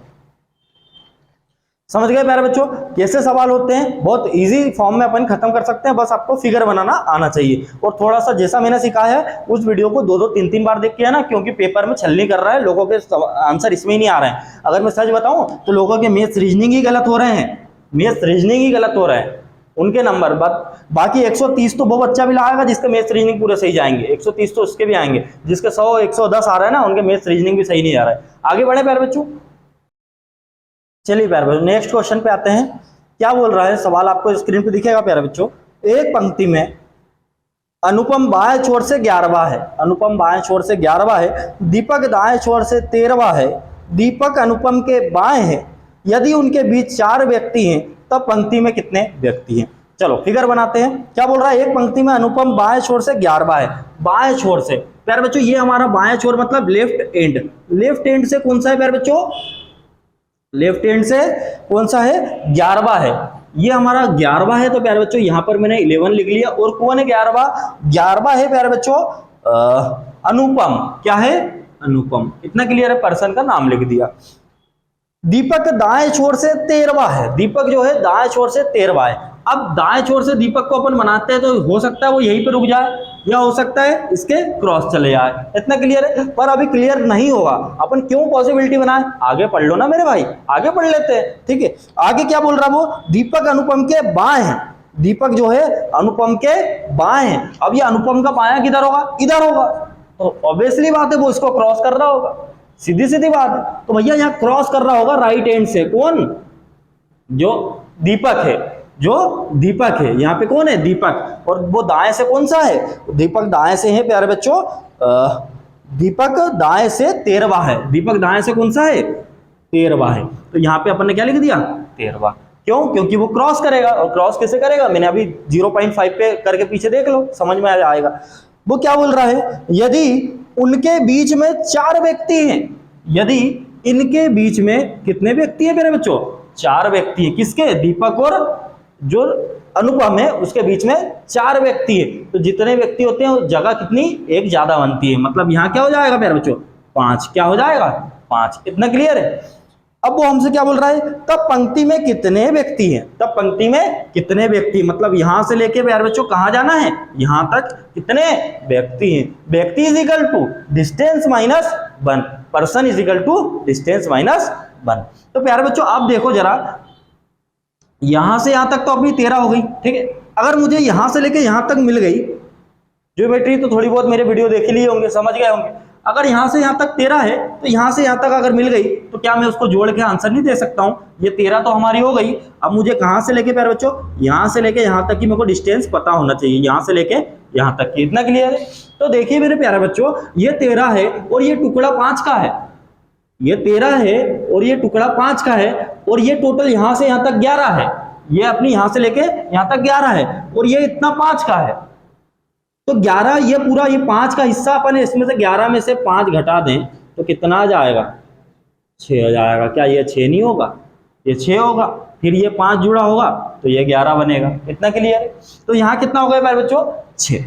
समझ गए प्यारे बच्चों कैसे सवाल होते हैं, बहुत इजी फॉर्म में अपन खत्म कर सकते हैं, बस आपको फिगर बनाना आना चाहिए। और थोड़ा सा जैसा मैंने सिखाया है उस वीडियो को 2-2 3-3 बार देख के, है ना, क्योंकि पेपर में छलनी कर रहा है, लोगों के आंसर इसमें ही नहीं आ रहे हैं। अगर मैं सच बताऊं तो लोगों के मैथ्स रीजनिंग ही गलत हो रहे हैं, मैथ्स रीजनिंग ही गलत हो रहे हैं, उनके नंबर बाकी 130 तो वो बच्चा भी लाएगा जिसके मैथ्स रीजनिंग पूरे सही जाएंगे, 130 तो उसके भी आएंगे, जिसके 100 110 आ रहा है ना, उनके मैथ्स रीजनिंग भी सही नहीं आ रहा है। आगे बढ़े प्यारे बच्चों, चलिए प्यारे बच्चों नेक्स्ट क्वेश्चन पे आते हैं। क्या बोल रहा है सवाल, आपको स्क्रीन पे दिखेगा प्यारे बच्चों। एक पंक्ति में अनुपम बाएं छोर से 11वां है, अनुपम बाएं छोर से 11वां है, दीपक दाएं छोर से 13वां है, दीपक अनुपम के बाएं है, यदि उनके बीच 4 व्यक्ति हैं तब पंक्ति में कितने व्यक्ति हैं। चलो फिगर बनाते हैं। क्या बोल रहा है, एक पंक्ति में अनुपम बाएं छोर से 11वां है, बाएं छोर से, प्यारे बच्चों ये हमारा बाएं छोर मतलब लेफ्ट एंड, लेफ्ट एंड से कौन सा है प्यारे बच्चों, लेफ्ट हैंड से कौन सा है, 11वां है, ये हमारा 11वां है। तो प्यारे बच्चों यहां पर मैंने 11 लिख लिया, और कौन है 11वां, 11वां है प्यारे बच्चों अनुपम, क्या है, अनुपम, इतना क्लियर है, पर्सन का नाम लिख दिया। दीपक दाएं छोर से 13वां है, दीपक जो है दाएं छोर से 13वां है। अब दाएं छोर से दीपक को अपन बनाते हैं तो हो सकता है वो यहीं पे रुक जाए, या हो सकता है इसके क्रॉस चले जाए, इतना क्लियर है। पर अभी क्लियर नहीं होगा, अपन क्यों पॉसिबिलिटी बनाए, आगे पढ़ लो ना मेरे भाई, आगे पढ़ लेते हैं। ठीक है, आगे क्या बोल रहा है वो, दीपक अनुपम के बाएं है, दीपक जो है अनुपम के बाएं है। अब ये अनुपम का बायां किधर होगा, इधर होगा, तो ऑब्वियसली बात है वो इसको क्रॉस कर रहा होगा, सीधी सीधी बात है। तो भैया यहाँ क्रॉस कर रहा होगा राइट हैंड से, कौन, जो दीपक है, जो दीपक है, यहाँ पे कौन है, दीपक, और वो दाएं से कौन सा है, दीपक दाएं से है प्यारे बच्चों, दीपक दाएं से 13वां है, दीपक दाएं से कौन सा है, 13वां है। तो यहाँ पे अपन ने क्या लिख दिया, 13वां, क्यों, क्योंकि वो क्रॉस करेगा, और क्रॉस कैसे करेगा, मैंने अभी 0.5 पे करके पीछे देख लो, समझ में आ जाएगा। वो क्या बोल रहा है, यदि उनके बीच में 4 व्यक्ति हैं, यदि इनके बीच में कितने व्यक्ति हैं मेरे बच्चों, 4 व्यक्ति हैं, किसके, दीपक और जो अनुपम है उसके बीच में 4 व्यक्ति है। तो जितने व्यक्ति होते हैं जगह कितनी, एक ज्यादा बनती है, मतलब यहाँ क्या हो जाएगा मेरे बच्चों, 5, क्या हो जाएगा, 5, इतना क्लियर है। अब वो हमसे क्या बोल रहा है, तब पंक्ति में कितने व्यक्ति हैं, तब पंक्ति में कितने व्यक्ति, मतलब यहां से लेके प्यारे बच्चों कहां जाना है, यहां तक कितने व्यक्ति हैं। व्यक्ति is equal to distance minus 1, person is equal to distance minus 1। तो प्यारे बच्चों आप देखो जरा, यहां से यहां तक तो अभी 13 हो गई, ठीक है। अगर मुझे यहां से लेके यहां तक मिल गई, ज्योमेट्री तो थोड़ी बहुत मेरे वीडियो देख लिए होंगे, समझ गए होंगे। अगर यहां से यहां तक 13 है तो यहां से यहां तक अगर मिल गई तो क्या मैं उसको जोड़ के आंसर नहीं दे सकता हूं, ये 13 तो हमारी हो गई। अब मुझे कहां से लेके प्यारे बच्चों, यहां से लेके यहां तक की मेरे को डिस्टेंस पता होना चाहिए, यहां से लेके यहां तक की, इतना क्लियर है। तो देखिए मेरे प्यारे बच्चों, ये 13 है और ये टुकड़ा 5 का है, ये 13 है और ये टुकड़ा 5 का है, और ये टोटल यहां से यहां तक 11 है, ये अपनी यहां से लेके यहां तक 11 है, और ये इतना 5 का है। तो 11, ये पूरा ये 5 का हिस्सा अपन इसमें से 11 में से 5 घटा दें तो कितना आ जाएगा, 6 हो जाएगा। क्या ये 6 नहीं होगा? ये 6 होगा, फिर ये 5 जुड़ा होगा तो ये 11 बनेगा। इतना क्लियर है? तो यहाँ कितना हो गया प्यारे बच्चों? 6।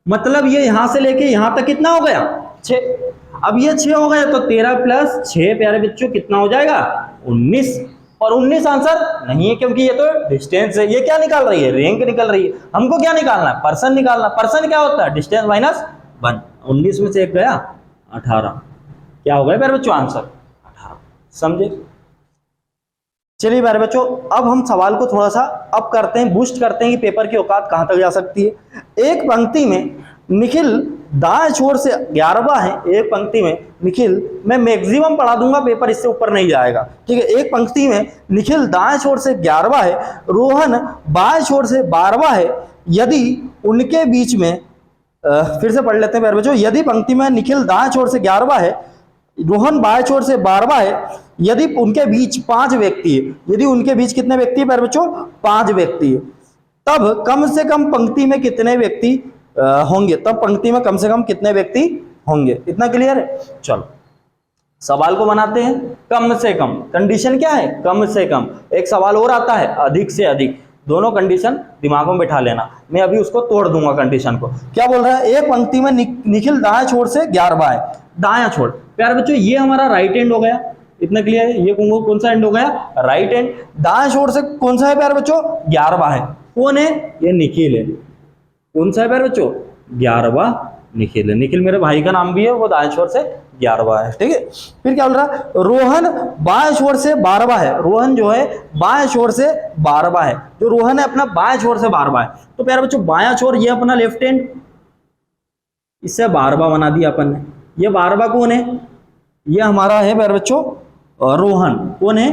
मतलब ये यहां से लेके यहां तक कितना हो गया? 6। अब ये 6 हो गया तो 13 प्लस 6 प्यारे बच्चों कितना हो जाएगा? 19। और 19 आंसर नहीं है क्योंकि ये तो डिस्टेंस है। ये क्या निकाल रही है? रैंक निकल रही है। हमको क्या निकालना है? पर्सन निकालना। पर्सन क्या होता है? Distance minus 1। 19 में से 1 गया 18। क्या हो गया प्यारे बच्चों? आंसर 18। समझे? चलिए प्यारे बच्चों, अब हम सवाल को थोड़ा सा अप करते हैं, बूस्ट करते हैं कि पेपर की औकात कहां तक जा सकती है। एक पंक्ति में निखिल दाएं छोर से 11वां है। एक पंक्ति में निखिल, मैं मैक्सिमम पढ़ा दूंगा, पेपर इससे ऊपर नहीं जाएगा, ठीक है। एक पंक्ति में निखिल दाएं छोर से 11वां है, रोहन बाएं छोर से 12वां है। यदि उनके बीच में फिर से पढ़ लेते हैं प्यारे बच्चों। यदि पंक्ति में निखिल दाएं छोर से 11वां है, रोहन बाएं छोर से 12वां है, यदि उनके बीच 5 व्यक्ति है, यदि उनके बीच कितने व्यक्ति है प्यारे बच्चों? 5 व्यक्ति है, तब कम से कम पंक्ति में कितने व्यक्ति होंगे? तब पंक्ति में कम से कम कितने व्यक्ति होंगे? इतना क्लियर है? चलो सवाल को बनाते हैं। कम से कम, कंडीशन क्या है? कम से कम। एक सवाल और आता है अधिक से अधिक। दोनों कंडीशन दिमाग में बिठा लेना, मैं अभी उसको तोड़ दूंगा कंडीशन को। क्या बोल रहा है? एक पंक्ति में निखिल दाएं छोर से 11वां है। दायां छोर प्यारे बच्चों ये हमारा राइट हैंड हो गया। इतना क्लियर है? ये कौन सा एंड हो गया? Right hand. दाएं छोर से कौन सा है प्यारे बच्चों? 11वां है। कौन है? ये निखिल है। कौन सा है प्यारे बच्चों? 11वां निखिल है। निखिल मेरे भाई का नाम भी है, वो दाएं छोर से 11वां है, ठीक है। फिर क्या बोल रहा है? रोहन बाएं छोर से 12वां है। रोहन जो है बाएं छोर से 12वां है। जो रोहन है अपना बाएं छोर से 12वां है। तो प्यारे बच्चों बायां छोर ये अपना लेफ्ट हैंड, इससे 12वां बना दिया अपन ने। ये 12वां कौन है? ये हमारा है प्यारे बच्चों रोहन। कौन है?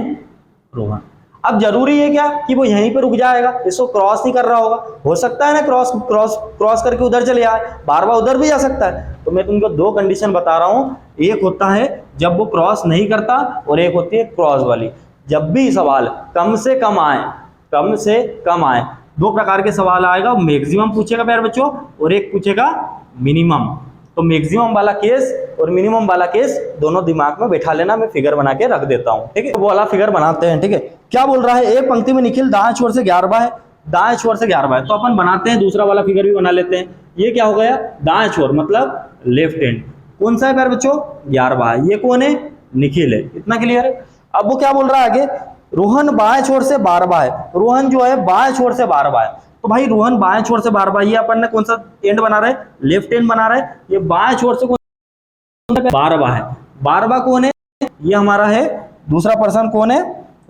रोहन। अब जरूरी है क्या कि वो यहीं पे रुक जाएगा, इसको क्रॉस नहीं कर रहा होगा? हो सकता है ना क्रॉस करके उधर चले आए, 12वां उधर भी जा सकता है। तो मैं तुमको 2 कंडीशन बता रहा हूं। एक होता है जब वो क्रॉस नहीं करता, और एक होती है क्रॉस वाली। जब भी सवाल कम से कम आए, कम से कम आए, 2 प्रकार के सवाल आएगा। मैक्सिमम पूछेगा प्यारे बच्चों, और एक पूछेगा मिनिमम। तो मैक्सिमम वाला केस और मिनिमम वाला केस दोनों दिमाग में बैठा लेना। मैं फिगर बना के रख देता हूं, ठीक है। वो वाला फिगर बनाते हैं, ठीक है। क्या बोल रहा है? एक पंक्ति में निखिल दाएं छोर से 11वां है। दाएं छोर से 11वां है, तो अपन बनाते हैं दूसरा वाला फिगर भी बना लेते हैं। ये क्या हो गया? दाएं छोर मतलब लेफ्ट हैंड। कौन सा है प्यारे बच्चों? 11वां है। ये कौन है? निखिल है। इतना क्लियर है? अब वो क्या बोल रहा है आगे? रोहन बाएं छोर से 12वां है। रोहन जो है बाएं छोर से 12वां है। तो भाई रोहन बाएं छोर से 12वां, ये अपन ने कौन सा एंड बना रहे? लेफ्ट हैंड बना रहे। ये बाएं छोर से 12वां है। 12वां कौन है? ये हमारा है दूसरा पर्सन। कौन है?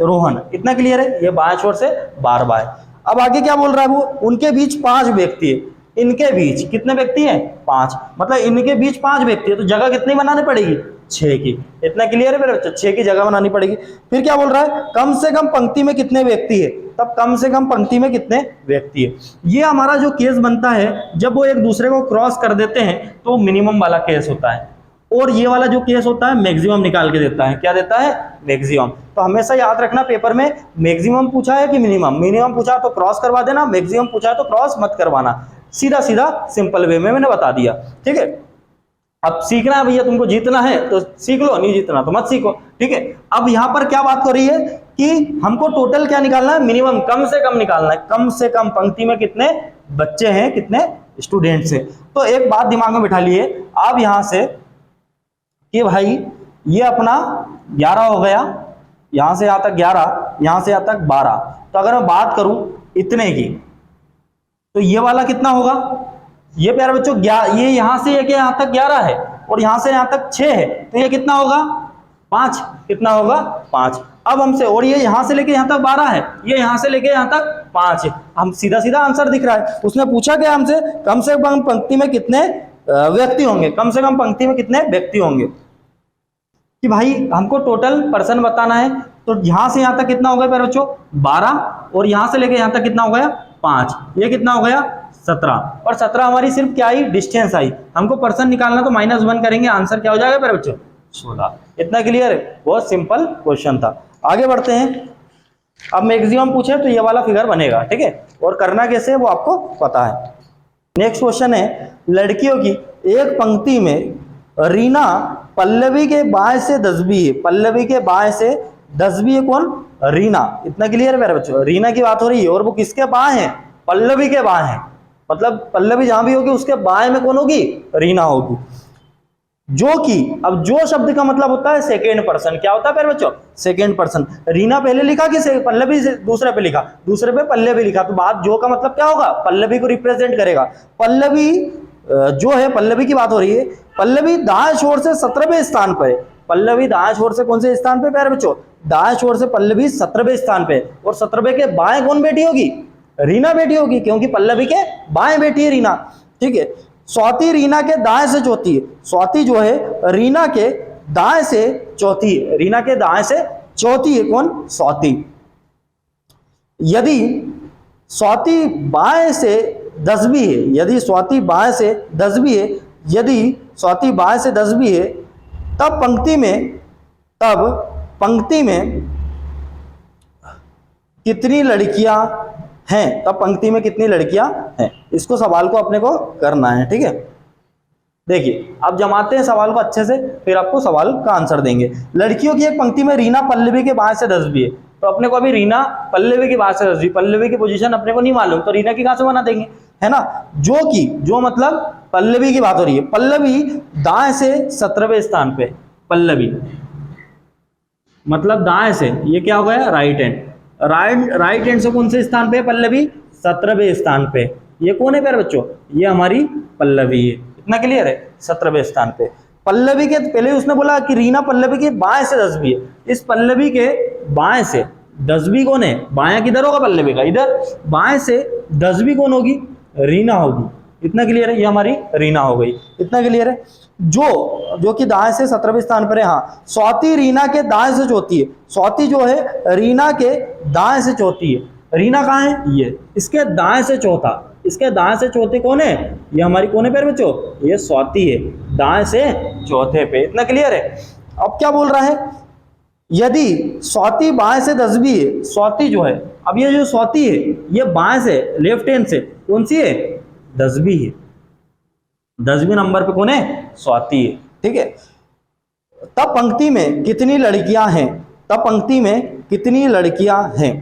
रोहन। इतना क्लियर है? ये बाएं छोर से 12वां है। अब आगे क्या बोल रहा है वो? उनके बीच 5 व्यक्ति है। इनके बीच कितने व्यक्ति हैं? 5। मतलब इनके बीच 5 व्यक्ति है, तो जगह कितनी बनानी पड़ेगी? 6 की। इतना क्लियर है मेरे बच्चे? 6 की जगह बनानी पड़ेगी। फिर क्या बोल रहा है? कम से कम पंक्ति में कितने व्यक्ति है? तब कम से कम पंक्ति में कितने व्यक्ति है। ये हमारा जो केस बनता है जब वो एक दूसरे को क्रॉस कर देते हैं, तो मिनिमम वाला केस होता है। और ये वाला जो केस होता है मैक्सिमम निकाल के देता है। क्या देता है? मैक्सिमम। तो हमेशा याद रखना पेपर में मैक्सिमम पूछा है कि मिनिमम। मिनिमम पूछा तो क्रॉस करवा देना, मैक्सिमम पूछा है तो क्रॉस मत करवाना। सीधा सीधा सिंपल वे में मैंने बता दिया, ठीक है। अब सीखना है भैया, तुमको जीतना है तो सीख लो, नहीं जीतना तो मत सीखो, ठीक है। अब यहां पर क्या बात हो रही है कि हमको टोटल क्या निकालना है? मिनिमम, कम से कम निकालना है। कम से कम पंक्ति में कितने बच्चे हैं, कितने स्टूडेंट्स हैं। तो एक बात दिमाग में बिठा लिए आप यहां से कि भाई ये अपना 11 हो गया, यहां से यहां तक 11, यहां से यहां तक 12। तो अगर मैं बात करूं इतने की, तो ये वाला कितना होगा? ये प्यारे बच्चों ये यहां से यहां तक 11 है, और यहां से यहां तक 6 है, तो ये कितना होगा? 5। कितना होगा? 5। अब हमसे, और ये यहां से लेके यहां तक 12 है, ये यहां से लेके यहां तक 5 है। हम सीधा सीधा आंसर दिख रहा है। उसने पूछा क्या हमसे? कम से कम पंक्ति में कितने व्यक्ति होंगे? कम से कम पंक्ति में कितने व्यक्ति होंगे, कि भाई हमको टोटल पर्सन बताना है। तो यहां से यहां तक कितना हो गया प्यारे बच्चों? 12, और यहां से लेके यहां तक कितना हो गया? 5। ये कितना हो गया? 17। और 17 हमारी सिर्फ क्या आई? डिस्टेंस आई। हमको पर्सन निकालना, तो -1 करेंगे, आंसर क्या हो जाएगा प्यारे बच्चों? 16। इतना क्लियर है? बहुत सिंपल क्वेश्चन था। आगे बढ़ते हैं। अब मैक्सिमम पूछे तो ये वाला फिगर बनेगा, ठीक है। और करना कैसे है वो आपको पता है। नेक्स्ट क्वेश्चन है, लड़कियों की एक पंक्ति में रीना पल्लवी के बाएं से 10वीं है, पल्लवी के बाएं से 10वीं है कौन? रीना। इतना क्लियर है मेरे बच्चों? रीना की बात हो रही है और वो किसके बाएं है? पल्लवी के बाएं है। मतलब पल्लवी जहां भी होगी उसके बाएं में कौन होगी? रीना होगी। जो कि अब जो शब्द का मतलब होता है सेकेंड पर्सन, क्या होता है प्यारे बच्चों? Second person. रीना पहले लिखा कि पल्लवी से दूसरे पे लिखा, दूसरे पे पल्लवी लिखा, तो बात जो का मतलब क्या होगा? पल्लवी को रिप्रेजेंट करेगा। पल्लवी जो है, पल्लवी की बात हो रही है, पल्लवी दाएं छोर से 17वें स्थान पर है। पल्लवी दाएं छोर से कौन से स्थान पे प्यारे बच्चों? दाएं छोर से पल्लवी 17वें स्थान पे, और 17वें के बाएं कौन बैठी होगी? रीना बैठी होगी, क्योंकि पल्लवी के बाएं बैठी है रीना। ठीक है। स्वाति रीना के दाएं से चौथी है। स्वाति जो है रीना के दाएं से चौथी है, रीना के दाएं से चौथी है कौन? स्वाति। यदि स्वाति बाएं से 10वीं है, यदि स्वाति बाएं से 10वीं है, यदि स्वाति बाएं से 10वीं है, तब पंक्ति में कितनी लड़कियां हैं? तब पंक्ति में कितनी लड़कियां हैं? इसको सवाल को अपने को करना है। ठीक है, देखिए अब जमाते हैं सवाल को अच्छे से, फिर आपको सवाल का आंसर देंगे। लड़कियों की एक पंक्ति में रीना पल्लवी के बाएं से 10वीं है, तो अपने को अभी रीना पल्लवी के बाएं से 10वीं, पल्लवी की पोजीशन अपने को नहीं मालूम, तो रीना की कहां से बना देंगे, है ना? जो मतलब पल्लवी की बात हो रही है, पल्लवी दाएं से 17वें स्थान पे, पल्लवी मतलब दाएं से, ये क्या हो गया? Right hand. राइट हैंड से कौन से स्थान पे? पल्लवी 17वें स्थान पे। ये कौन है प्यारे बच्चों? ये हमारी पल्लवी है। इतना क्लियर है? 17वें स्थान पे। पल्लवी के पहले उसने बोला कि रीना पल्लवी के बाएं से 10वीं है, इस पल्लवी के बाएं से 10वीं कौन है? बायां किधर होगा? पल्लवी का इधर। बाएं से 10वीं कौन होगी? रीना होगी। इतना क्लियर है? ये हमारी रीना हो गई। इतना क्लियर है? जो कि दाएं से 17वें स्थान पर है। हाँ, स्वाति रीना के दाएं से चौथी है। स्वाति जो है रीना के दाएं से चौथी है। रीना कहाँ है? ये इसके दाएं से चौथा, इसके दाएं से चौथे कौन है? ये हमारी कौन है प्यारे बच्चों? ये स्वाति है, दाएं से चौथे पे। इतना क्लियर है? अब क्या बोल रहा है? यदि स्वाति बाएं से 10वीं है, स्वाति जो है, अब ये जो स्वाति है ये बाएं से, लेफ्ट हैंड से कौन सी है? 10वीं है। 10वीं नंबर पे कौन है? स्वाति है। ठीक है। तब पंक्ति में कितनी लड़कियां हैं? तब पंक्ति में कितनी लड़कियां हैं?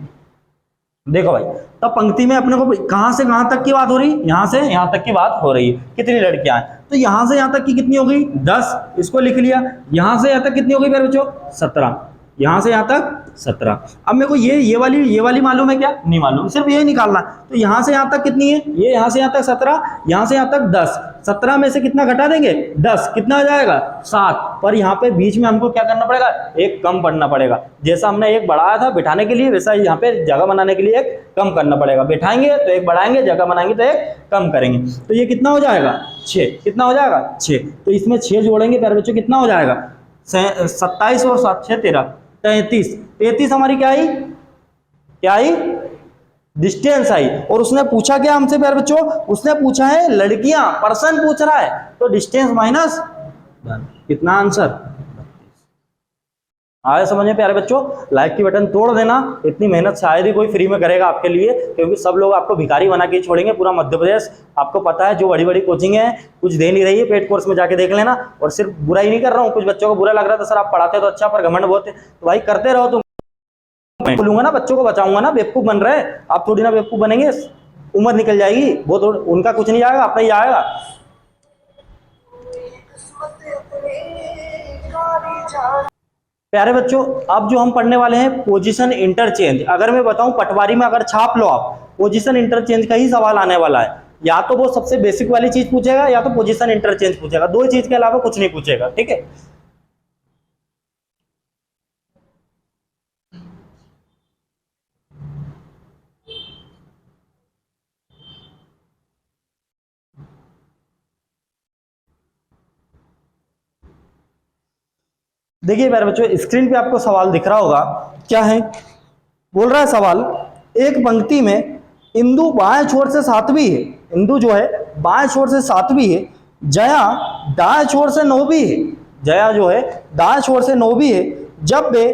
देखो भाई, तब पंक्ति में अपने को कहां से कहां तक की बात हो रही? यहां से यहां तक की बात हो रही है। कितनी लड़कियां हैं? तो यहां से यहां तक की कितनी हो गई? 10, इसको लिख लिया। यहां से यहां तक कितनी हो गई मेरे बच्चों? 17। यहां से यहां तक 17। अब मेरे को ये वाली मालूम है क्या? नहीं मालूम, सिर्फ ये निकालना। तो यहां से यहां तक कितनी है? ये यहां से यहां तक 17, यहां से यहां तक 10। 17 में से कितना घटा देंगे? 10। कितना आ जाएगा? 7। पर यहाँ पे बीच में हमको क्या करना पड़ेगा? एक कम पढ़ना पड़ेगा। जैसा हमने एक बढ़ाया था बिठाने के लिए, वैसा यहाँ पे जगह बनाने के लिए एक कम करना पड़ेगा। बिठाएंगे तो एक बढ़ाएंगे, जगह बनाएंगे तो एक कम करेंगे। तो ये कितना हो जाएगा? 6। कितना हो जाएगा? 6। तो इसमें 6 जोड़ेंगे प्यारे बच्चों, कितना हो जाएगा? 27 और 7 6 13 33। 33 हमारी क्या आई? क्या आई? डिस्टेंस आई। और उसने पूछा क्या हमसे प्यारे बच्चों? उसने पूछा है लड़कियां, पर्सन पूछ रहा है, तो डिस्टेंस माइनस कितना? आंसर। आए समझ में प्यारे बच्चों? लाइक की बटन तोड़ देना। इतनी मेहनत शायद ही कोई फ्री में करेगा आपके लिए, क्योंकि सब लोग आपको भिखारी बना के छोड़ेंगे। पूरा मध्य प्रदेश आपको पता है, जो बड़ी बड़ी कोचिंग है कुछ दे नहीं रही है। पेड कोर्स में जाके देख लेना। और सिर्फ बुरा ही नहीं कर रहा हूँ, कुछ बच्चों को बुरा लग रहा था सर आप पढ़ाते तो अच्छा पर घमंड बहुत है, तो भाई करते रहो। तुम बोलूंगा ना, बच्चों को बचाऊंगा ना। बेवकूफ बन रहे आप, थोड़ी ना बेवकूफ बनेंगे। उम्र निकल जाएगी, वो तो उनका कुछ नहीं जाएगा, अपना ही आएगा। प्यारे बच्चों, अब जो हम पढ़ने वाले हैं पोजीशन इंटरचेंज। अगर मैं बताऊं पटवारी में अगर छाप लो आप, पोजीशन इंटरचेंज का ही सवाल आने वाला है। या तो वो सबसे बेसिक वाली चीज पूछेगा, या तो पोजीशन इंटरचेंज पूछेगा। दो चीज के अलावा कुछ नहीं पूछेगा। ठीक है। देखिए प्यारे बच्चों, स्क्रीन पे आपको सवाल दिख रहा होगा। क्या है? बोल रहा है सवाल, एक पंक्ति में इंदु बाएं छोर से 7वीं है। इंदु जो है बाएं छोर से 7वीं है। जया दाएं छोर से 9वीं है। जया जो है दाएं छोर से 9वीं है। जब वे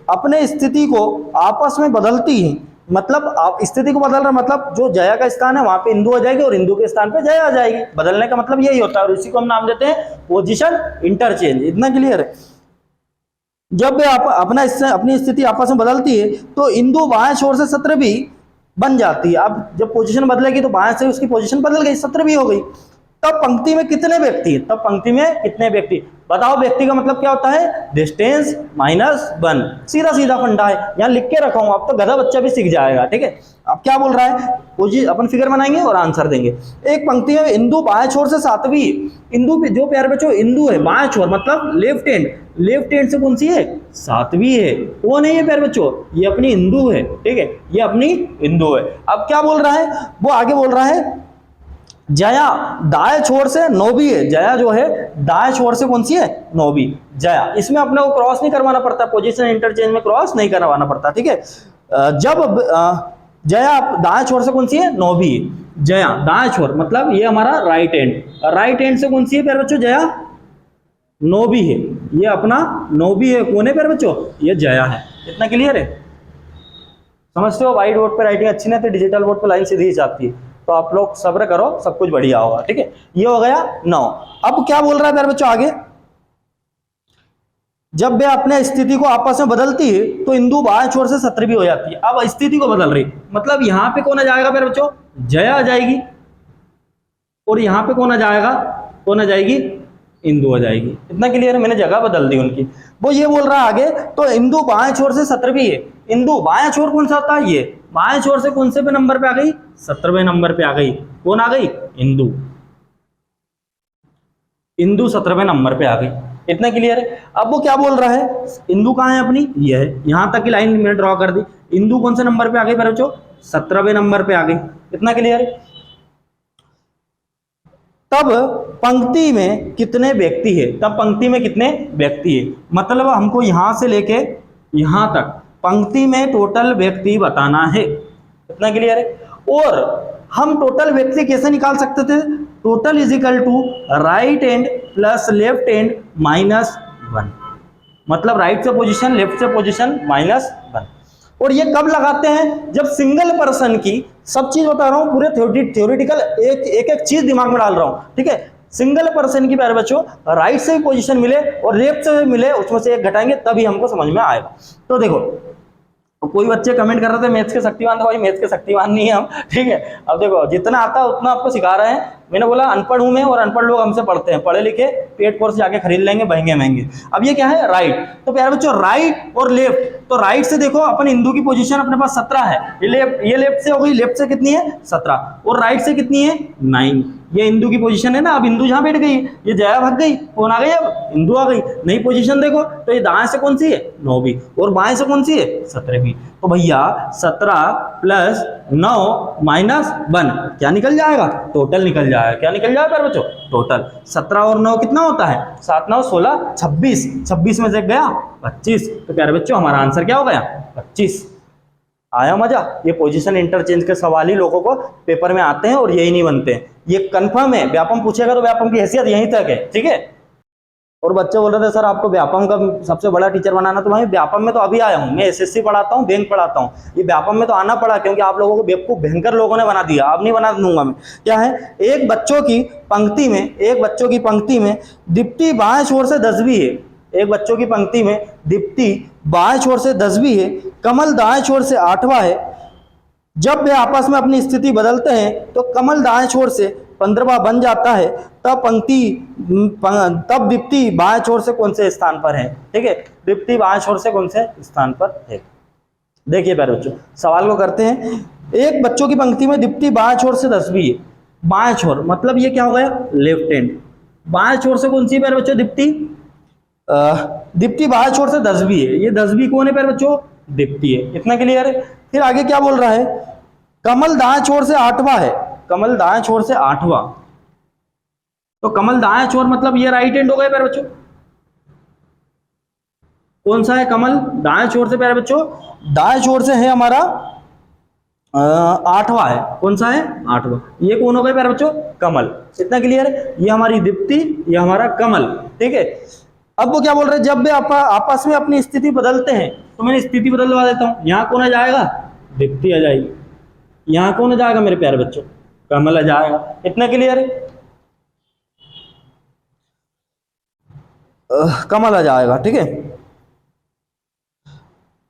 अपने स्थिति को आपस में बदलती हैं, मतलब आप स्थिति को बदल रहे, मतलब जो जया का स्थान है वहां पे इंदु आ जाएगी और इंदु के स्थान पे जया आ जाएगी। बदलने का मतलब यही होता है, और इसी को हम नाम देते हैं पोजीशन इंटरचेंज। इतना क्लियर है। जब आप अपनी स्थिति आपस में बदलती है तो इंदु बाएं छोर से 17 भी बन जाती है। अब जब पोजीशन बदलेगी तो बाएं से उसकी पोजीशन बदल गई, 17 भी हो गई। तब पंक्ति में कितने व्यक्ति, तब पंक्ति में कितने व्यक्ति, बताओ। व्यक्ति का मतलब क्या होता है, डिस्टेंस माइनस 1। सीधा सीधा फंडा है, यहाँ लिख के रखा हूं, अब तो गधा बच्चा भी सीख जाएगा। ठीक है, अब क्या बोल रहा है, अपन फिगर बनाएंगे और आंसर देंगे। एक पंक्ति में इंदु बाएं छोर से 7वीं, इंदु पे जो प्यारे बच्चों इंदु है बाएं छोर मतलब लेफ्ट हैंड, लेफ्ट हैंड से कौन सी है, 7वीं है। वो नहीं है प्यारे बच्चों, ये अपनी इंदु है। ठीक है, ये अपनी इंदु है। अब क्या बोल रहा है, वो आगे बोल रहा है जया दाएं छोर से 9वीं है। जया जो है दाएं छोर से कौन सी है, 9वीं जया। इसमें अपने को क्रॉस नहीं करवाना पड़ता, पोजीशन इंटरचेंज में क्रॉस नहीं करवाना पड़ता। ठीक है, जब जया दाएं छोर से कौन सी है, 9वीं। जया दाएं छोर मतलब ये हमारा राइट हैंड, राइट हैंड से कौन सी है प्यारे बच्चों, जया 9वीं है। ये अपना 9वीं है, कौन है प्यारे बच्चों, ये जया है। इतना क्लियर है, समझते हो। व्हाइट बोर्ड पे राइटिंग अच्छी नहीं तो डिजिटल बोर्ड पे लाइन सीधी ही जाती है, तो आप लोग सब्र करो, सब कुछ बढ़िया होगा। ठीक है, ये हो गया 9। अब क्या बोल रहा है प्यारे बच्चों आगे, जब वे अपने स्थिति को आपस में बदलती है तो इंदु बाएं छोर से 17वीं हो जाती है। अब स्थिति को बदल रही, मतलब यहां पे कौन आ जाएगा प्यारे बच्चों, जया आ जाएगी, और यहां पे कौन आ जाएगा, कौन आ जाएगी, इंदु आ जाएगी। इतना क्लियर है, मैंने जगह बदल दी उनकी। वो ये बोल रहा है आगे, तो इंदु बाएं छोर से 17वीं है। इंदु बाएं छोर कौन सा होता है, ये बाएं छोर से कौन से पे नंबर पे आ गई, 17वें नंबर पे आ गई। कौन आ गई, इंदु। इंदु 17वें नंबर पे आ गई। इतना क्लियर है। अब वो क्या बोल रहा है, इंदु कहाँ है अपनी, ये है। यहां तक की लाइन मैंने ड्रॉ कर दी। इंदु कौन से नंबर पे आ गई बच्चों, 17वें नंबर पे आ गई। इतना क्लियर है। तब पंक्ति में कितने व्यक्ति है, तब पंक्ति में कितने व्यक्ति है, मतलब हमको यहां से लेके यहां तक पंक्ति में टोटल व्यक्ति बताना है। इतना क्लियर है। और हम टोटल व्यक्ति कैसे निकाल सकते थे, total is equal to right hand plus left hand minus 1, मतलब राइट से पोजीशन लेफ्ट से पोजीशन माइनस 1। और ये कब लगाते हैं, जब सिंगल पर्सन की, सब चीज बता रहा हूं पूरे थ्योरेटिकल, एक एक चीज दिमाग में डाल रहा हूं। ठीक है, सिंगल पर्सन की प्यारे बच्चों राइट से भी पोजीशन मिले और लेफ्ट से भी मिले, उसमें से एक घटाएंगे तभी हमको समझ में आएगा। तो देखो, कोई बच्चे कमेंट कर रहे थे मैथ्स के शक्तिमान, तो भाई मैथ्स के शक्तिमान नहीं है हम। ठीक है, अब देखो जितना आता है उतना आपको सिखा रहे हैं। मैंने बोला अनपढ़ हूं मैं, और अनपढ़ लोग हमसे पढ़ते हैं, पढ़े लिखे पेड कोर्स जाके खरीद लेंगे महंगे महंगे। अब ये क्या है, राइट। तो प्यारे बच्चों राइट और लेफ्ट, तो राइट से देखो अपन इंदु की पोजीशन अपने पास 17 है, ये लेफ्ट से हो गई, लेफ्ट से कितनी है 17, और राइट से कितनी है 9। ये इंदु की पोजीशन है ना। अब इंदु जहां बैठ गई, ये जया भाग गई, कौन आ गई, अब इंदु आ गई। नई पोजीशन देखो, तो ये दाएं से कौन सी है 9वीं, और बाएं से कौन सी है 17वीं। तो भैया 17 प्लस 9 माइनस 1 क्या निकल जाएगा, टोटल निकल जाएगा। क्या निकल जाएगा प्यारे बच्चों, टोटल। 17 और 9 कितना होता है, 7 9 16 26, 26 में से गया 25। तो प्यारे बच्चों हमारा आंसर क्या हो गया, 25। आया मजा। ये पोजीशन इंटरचेंज के सवाल ही लोगों को पेपर में आते हैं और यही नहीं बनते हैं, ये कंफर्म है। व्यापम पूछेगा तो व्यापम की हैसियत यहीं तक है। ठीक है, और बच्चे बोल रहे थे सर आपको व्यापम का सबसे बड़ा टीचर बनाना, तो भाई व्यापम में तो अभी आया हूँ मैं, एसएससी पढ़ाता हूँ, बैंक पढ़ाता हूँ। ये व्यापम में तो आना पड़ा क्योंकि आप लोगों को बेवकूफ भयंकर लोगों ने बना दिया, अब नहीं बना दूंगा मैं। क्या है, एक बच्चों की पंक्ति में दीप्ति बाएं छोर से 10वीं है। एक बच्चों की पंक्ति में दीप्ति बाएं छोर से 10वीं है, कमल दाएं छोर से 8वां है। जब वे आपस में अपनी स्थिति बदलते हैं तो कमल दाएं छोर से 15वां बन जाता है। तब दीप्ति बाएं छोर से कौन से स्थान पर है। ठीक है, दीप्ति बाएं छोर से कौन से स्थान पर है। देखिए प्यारे बच्चों, सवाल को करते हैं। एक बच्चों की पंक्ति में दीप्ति बाएं छोर से 10वीं है, बाएं छोर मतलब ये क्या हो गया, लेफ्ट हैंड। बाएं छोर से कौन सी प्यारे बच्चों, दीप्ति बाएं छोर से 10वीं है। ये 10वीं कौन है प्यारे बच्चों, दीप्ति है। इतना क्लियर है। फिर आगे क्या बोल रहा है, कमल दाएं छोर से 8वां है, कमल दाएं छोर से 8वां। तो कमल दाएं छोर मतलब ये राइट हैंड हो गए प्यारे बच्चों। कौन सा है कमल दाएं छोर से प्यारे बच्चों, दाएं छोर से है हमारा 8वां है। कौन सा है 8वां। ये कौन हो गए प्यारे बच्चों, कमल। इतना क्लियर है। ये हमारी दीप्ति, ये हमारा कमल। ठीक है, अब वो क्या बोल रहे हैं, जब वे आपस में अपनी स्थिति बदलते हैं, तो मैंने स्थिति बदलवा देता हूं। यहाँ कौन आ जाएगा, दीप्ति आ जाएगी। यहाँ कौन आ जाएगा मेरे प्यारे बच्चों? कमल आ जाएगा। इतना क्लियर है? कमल आ जाएगा, ठीक है।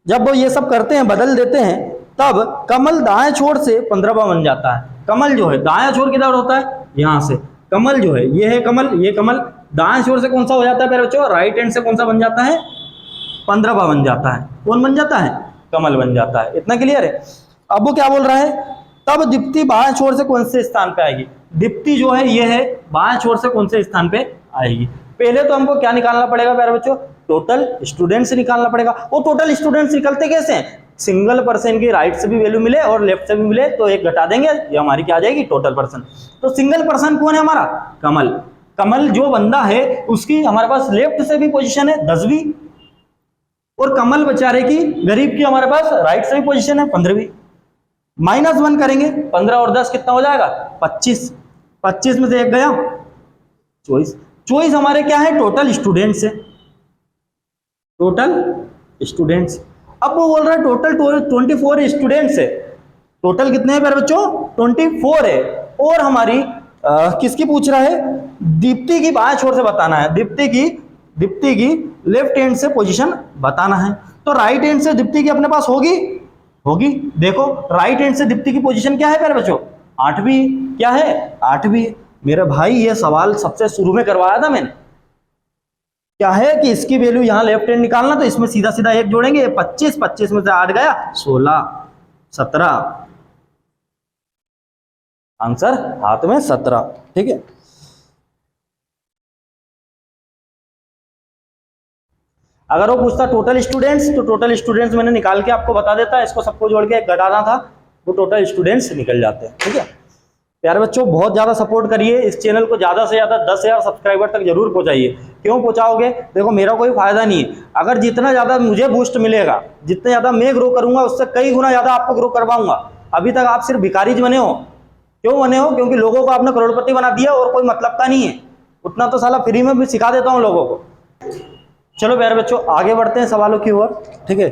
जब वो ये सब करते हैं, बदल देते हैं, तब कमल दाएं छोर से 15वां बन जाता है। कमल जो है दाएं छोर किधर होता है? यहाँ से। कमल जो है ये है कमल, ये कमल दाएं छोर से कौन सा हो जाता है प्यारे बच्चों? राइट हैंड से कौन सा बन जाता है? 15वां बन जाता है। कौन बन जाता है? कमल बन जाता है। इतना क्लियर है? अब वो क्या बोल रहा है? तब दीप्ति बाएं छोर से कौन से स्थान पे आएगी? दीप्ति जो है ये है बाएं छोर से कौन से स्थान पे आएगी? पहले तो हमको क्या निकालना पड़ेगा प्यारे बच्चों? टोटल स्टूडेंट्स निकालना पड़ेगा। वो टोटल स्टूडेंट्स निकलते कैसे हैं? सिंगल पर्सन की राइट से भी वैल्यू मिले और लेफ्ट से भी मिले तो एक घटा देंगे, ये हमारी क्या आ जाएगी? Total person. तो सिंगल पर्सन कौन है हमारा? कमल। कमल जो बंदा है उसकी हमारे पास लेफ्ट से भी पोजीशन है 10वीं, और कमल बेचारे की गरीब की हमारे पास राइट से भी पोजीशन है 15वीं। -1 करेंगे, 15 और 10 कितना हो जाएगा? 25। 25 में से एक गया 24। 24 हमारे क्या है? टोटल स्टूडेंट्स है। Total students. अब वो बोल रहा है टोटल 24 स्टूडेंट्स है। टोटल कितने हैं प्यारे बच्चों? 24 है। और हमारी किसकी पूछ रहा है? दीप्ति की बाएं छोर से बताना है। दीप्ति की लेफ्ट हैंड से पोजीशन बताना है। तो राइट हैंड से दीप्ति की अपने पास होगी। देखो राइट हैंड से दीप्ति की पोजीशन क्या है प्यारे बच्चों? 8वीं। क्या है? 8वीं। मेरे भाई ये सवाल सबसे शुरू में करवाया था मैंने। क्या है कि इसकी वैल्यू यहाँ लेफ्ट हैंड निकालना, तो इसमें सीधा सीधा एक जोड़ेंगे, 25। 25 में से 8 गया 16, 17। आंसर हाथ में 17, ठीक है। अगर वो पूछता टोटल स्टूडेंट्स, तो टोटल स्टूडेंट्स मैंने निकाल के आपको बता देता। इसको सबको जोड़ के घटाना था, वो टोटल स्टूडेंट्स निकल जाते हैं, ठीक है। प्यारे बच्चों बहुत ज़्यादा सपोर्ट करिए इस चैनल को, ज़्यादा से ज़्यादा 10,000 सब्सक्राइबर तक जरूर पहुंचाइए। क्यों पहुंचाओगे? देखो मेरा कोई फायदा नहीं है। अगर जितना ज़्यादा मुझे बूस्ट मिलेगा, जितने ज़्यादा मैं ग्रो करूंगा, उससे कई गुना ज़्यादा आपको ग्रो करवाऊंगा। अभी तक आप सिर्फ भिखारी बने हो। क्यों बने हो? क्योंकि लोगों को आपने करोड़पति बना दिया और कोई मतलब का नहीं है। उतना तो साला फ्री में भी सिखा देता हूँ लोगों को। चलो प्यारे बच्चों आगे बढ़ते हैं सवालों की ओर, ठीक है।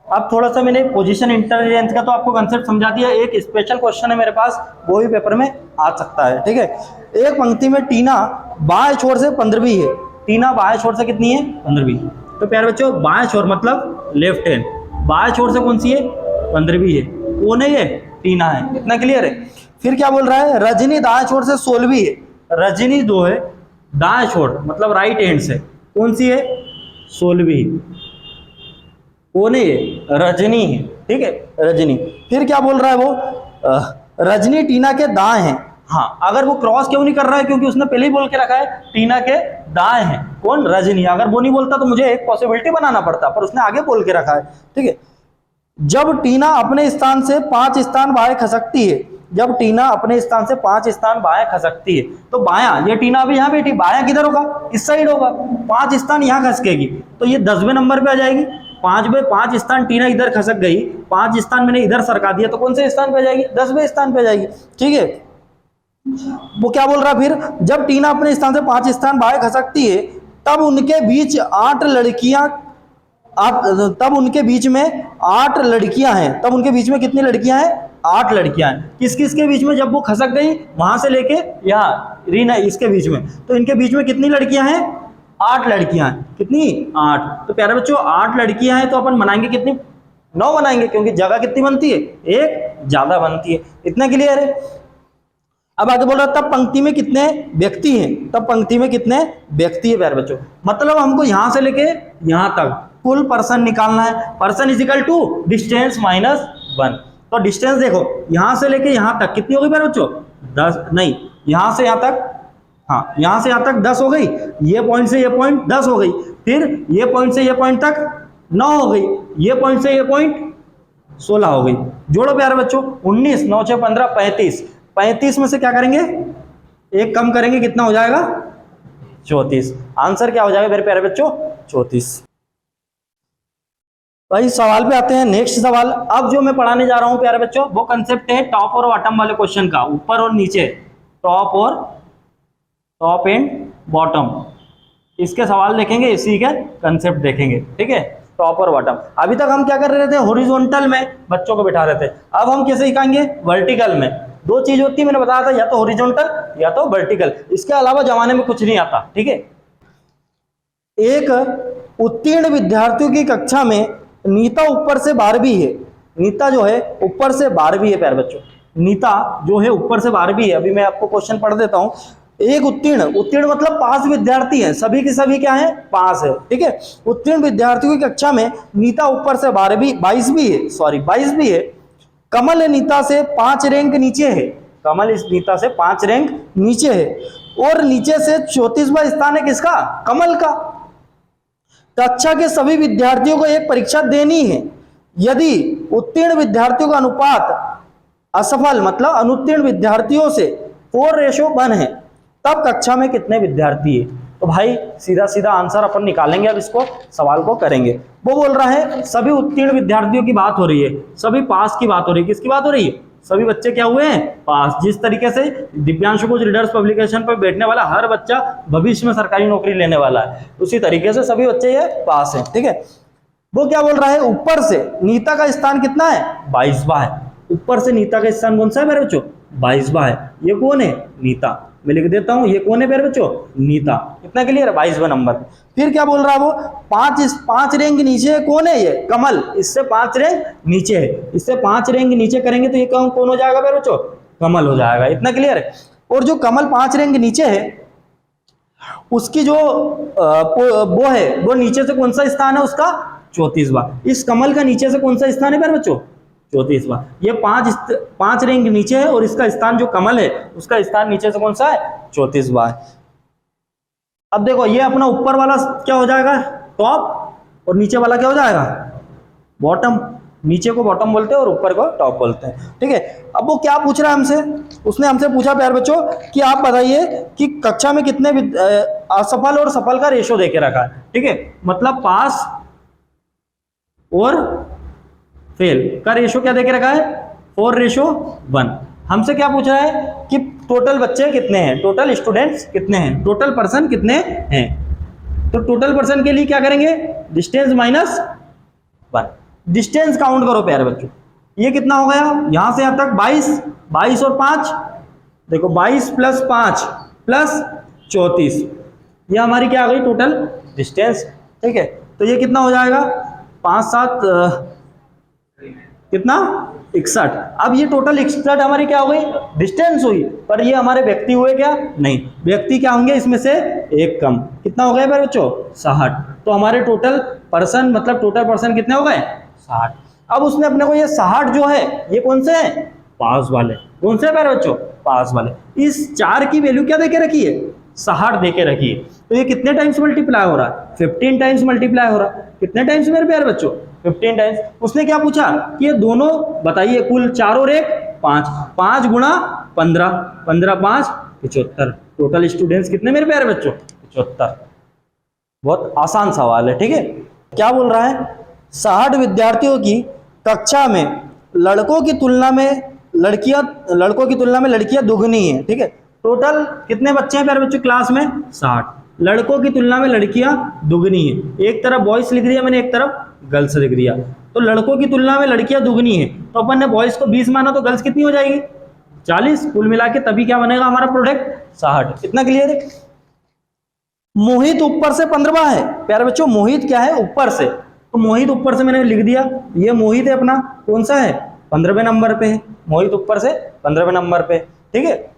अब थोड़ा सा मैंने पोजीशन इंटेलिजेंस का तो आपको कंसेप्ट समझा दिया। एक स्पेशल क्वेश्चन है मेरे पास, वो भी पेपर में आ सकता है, ठीक है। एक पंक्ति में टीना बाएं छोर से 15वीं है। टीना बाएं छोर से कितनी है? 15वीं। तो प्यारे बच्चों बाएं छोर मतलब लेफ्ट हैंड, बाएं छोर से कौन सी है? 15वीं है। कौन है ये? टीना है। इतना क्लियर है? फिर क्या बोल रहा है? रजनी दाएं छोर से 16वीं है। रजनी जो है दाएं छोर मतलब राइट हैंड से कौन सी है? 16वीं। कौन है ये? रजनी है, ठीक है, रजनी। फिर क्या बोल रहा है वो? रजनी टीना के दाएं हैं। हाँ, अगर वो क्रॉस क्यों नहीं कर रहा है? क्योंकि उसने पहले ही बोल के रखा है टीना के दाएं हैं। कौन? रजनी। अगर वो नहीं बोलता तो मुझे एक पॉसिबिलिटी बनाना पड़ता, पर उसने आगे बोल के रखा है, ठीक है। जब टीना अपने स्थान से 5 स्थान बाएं खसकती है, जब टीना अपने स्थान से 5 स्थान बाएं खसकती है, तो बायां, ये टीना अभी यहाँ बैठी, बायां किधर होगा? इस साइड होगा। 5 स्थान यहाँ खसकेगी तो ये 10वें नंबर पे आ जाएगी। 5 स्थान टीना इधर खसक गई, 5 स्थान मैंने इधर सरका दिया, तो कौन से स्थान पे आ जाएगी? 10वें स्थान पे आ जाएगी, ठीक है। वो क्या बोल रहा है फिर? जब टीना अपने स्थान से 5 स्थान बाएं खसकती है, तब उनके बीच 8 लड़कियां, तब उनके बीच में 8 लड़कियां हैं। तब उनके बीच में कितनी लड़कियां हैं? 8 लड़कियां हैं। किस किस के बीच में? जब वो खसक गई वहां से लेके यहाँ रीना इसके बीच में, तो इनके बीच में कितनी लड़कियां हैं? 8 लड़कियां हैं। कितनी? 8। तो प्यारे बच्चों 8 लड़कियां हैं तो अपन बनाएंगे कितनी? 9 बनाएंगे, क्योंकि जगह कितनी बनती है? एक ज्यादा बनती है। इतना क्लियर है? अब आगे बोल रहा है तब पंक्ति में कितने व्यक्ति हैं? तब पंक्ति में कितने व्यक्ति है प्यारे बच्चों? मतलब हमको यहां से लेके यहां तक कुल पर्सन निकालना है। Person is equal to distance -1। तो डिस्टेंस देखो यहां से लेके यहां तक कितनी होगी प्यारे बच्चों? 10 नहीं, यहां से यहां तक, हाँ यहां से यहां तक 10 हो गई। ये पॉइंट से ये पॉइंट 10 हो गई। फिर ये पॉइंट से ये पॉइंट तक 9 हो गई। ये पॉइंट से ये पॉइंट 16 हो गई। जोड़ो प्यारे बच्चों, 19 9 6 15 35। 35 में से क्या करेंगे? एक कम करेंगे, कितना हो जाएगा? 34। आंसर क्या हो जाएगा मेरे प्यारे बच्चों? 34। भाई सवाल पे आते हैं। नेक्स्ट सवाल अब जो मैं पढ़ाने जा रहा हूं प्यारे बच्चों, वो कंसेप्ट है टॉप और बॉटम वाले क्वेश्चन का, ऊपर और नीचे, टॉप एंड बॉटम। इसके सवाल देखेंगे, इसी के कंसेप्ट देखेंगे, ठीक है। टॉप और बॉटम। अभी तक हम क्या कर रहे थे, हॉरिजॉन्टल में बच्चों को बिठा रहे थे, अब हम कैसे सिखाएंगे, वर्टिकल में। दो चीज होती है, मैंने बताया था, या तो हॉरिजॉन्टल या तो वर्टिकल, इसके अलावा जमाने में कुछ नहीं आता, ठीक है। एक उत्तीर्ण विद्यार्थियों की कक्षा में नीता ऊपर से 12वीं है, नीता जो है ऊपर से 12वीं है प्यारे बच्चों, नीता जो है ऊपर से 12वीं है। अभी मैं आपको क्वेश्चन पढ़ देता हूं। एक उत्तीर्ण, उत्तीर्ण मतलब पास विद्यार्थी है, सभी के सभी क्या है, पास है, ठीक है। उत्तीर्ण विद्यार्थियों की कक्षा में नीता ऊपर से 22वीं है, सॉरी 22वीं है। कमल नीता से 5 रैंक नीचे है, कमल इस नीता से 5 रैंक नीचे है, और नीचे से 34वां स्थान है किसका, कमल का। कक्षा के सभी विद्यार्थियों को एक परीक्षा देनी है। यदि उत्तीर्ण विद्यार्थियों का अनुपात असफल मतलब अनुत्तीर्ण विद्यार्थियों से 4:1 है, तब कक्षा में कितने विद्यार्थी है। तो भाई सीधा सीधा आंसर अपन निकालेंगे, अब इसको सवाल को करेंगे। वो बोल रहा है सभी उत्तीर्ण विद्यार्थियों की बात हो रही है, सभी पास की बात हो रही है, किसकी बात हो रही है, सभी बच्चे क्या हुए हैं, पास। जिस तरीके से दिव्यांशु कोच रीडर्स पब्लिकेशन पर बैठने वाला हर बच्चा भविष्य में सरकारी नौकरी लेने वाला है, उसी तरीके से सभी बच्चे ये पास हैं, ठीक है। वो क्या बोल रहा है, ऊपर से नीता का स्थान कितना है, 22वां है। ऊपर से नीता का स्थान कौन सा है मेरे बच्चों, 22वां है। ये कौन है, नीता। मैं लिख देता हूं, ये कौन है मेरे बच्चों, नीता। इतना क्लियर है, 22वां नंबर। फिर क्या बोल रहा है वो, 5 रैंक नीचे कौन है, ये कमल, इससे 5 रैंक नीचे है, इससे 5 रैंक नीचे करेंगे तो ये कौन हो जाएगा मेरे बच्चों, कमल हो जाएगा। इतना क्लियर है। और जो कमल 5 रैंक नीचे है, उसकी जो वो है, वो नीचे से कौन सा स्थान है उसका, 34वां। इस कमल का नीचे से कौन सा स्थान है मेरे बच्चों, 34वां। ये 5 रैंक नीचे है, और इसका स्थान जो कमल है उसका स्थान नीचे से कौन सा है, 34वां है। अब देखो ये अपना ऊपर वाला क्या हो जाएगा, टॉप, और नीचे वाला क्या हो जाएगा, बॉटम। नीचे को बॉटम बोलते हैं और ऊपर को टॉप बोलते हैं, ठीक है। अब वो क्या पूछ रहा है हमसे, उसने हमसे पूछा प्यारे बच्चों कि आप बताइए कि कक्षा में कितने असफल और सफल का रेशो देके रखा है, ठीक है। मतलब पास और फेल का रेशो क्या देके रखा है, 4:1। हमसे क्या पूछ रहा है कि टोटल बच्चे कितने हैं, टोटल स्टूडेंट्स कितने हैं, टोटल पर्सन कितने हैं। तो टोटल पर्सन के लिए क्या करेंगे, डिस्टेंस -1। डिस्टेंस काउंट करो प्यारे बच्चों, ये कितना हो गया, यहां से यहां तक 22 और 5, देखो 22 + 5 + 34, ये हमारी क्या आ गई टोटल डिस्टेंस, ठीक है। तो ये कितना हो जाएगा, 5 7 कितना 61। अब ये टोटल 61 हमारी क्या हो गई, डिस्टेंस हुई, पर ये हमारे व्यक्ति हुए क्या, नहीं, व्यक्ति क्या होंगे इसमें से एक कम। कितना हो गया मेरे बच्चों, 60। तो हमारे टोटल पर्सन मतलब टोटल पर्सन कितने हो गए, 60। अब उसने अपने को ये 60 जो है ये कौन से हैं, पास वाले। कौन से मेरे बच्चों, पास वाले। इस 4 की वैल्यू क्या देके रखी है, 60 देके रखी है। तो ये कितने टाइम्स मल्टीप्लाई हो रहा है, 15 टाइम्स मल्टीप्लाई हो रहा है। कितने टाइम्स मेरे प्यारे बच्चों, 15 टाइम्स। उसने क्या पूछा कि ये दोनों बताइए, कुल 4 और 1 5, 5 × 15, 15 × 5 75। टोटल स्टूडेंट्स कितने मेरे प्यारे बच्चों, 75। बहुत आसान सवाल है, ठीक है। क्या बोल रहा है, 60 विद्यार्थियों की कक्षा में लड़कों की तुलना में लड़कियां दुगनी है, ठीक है। टोटल कितने बच्चे हैं प्यारे बच्चों क्लास में, 60। लड़कों की तुलना में लड़कियां दुगनी है। एक तरफ बॉयज लिख दिया मैंने, एक तरफ गर्ल्स लिख दिया। तो लड़कों की तुलना में लड़कियां दुगनी है, तो अपन ने बॉयज को 20 माना, तो गर्ल्स कितनी हो जाएगी, 40। कुल मिला के तभी क्या बनेगा हमारा प्रोडक्ट, 60। इतना क्लियर है। मोहित ऊपर से 15वां है प्यारे बच्चों, मोहित क्या है, ऊपर से। तो मोहित ऊपर से मैंने लिख दिया, ये मोहित है अपना, कौन सा है, 15वें नंबर पे है। मोहित ऊपर से 15वें नंबर पे, ठीक है।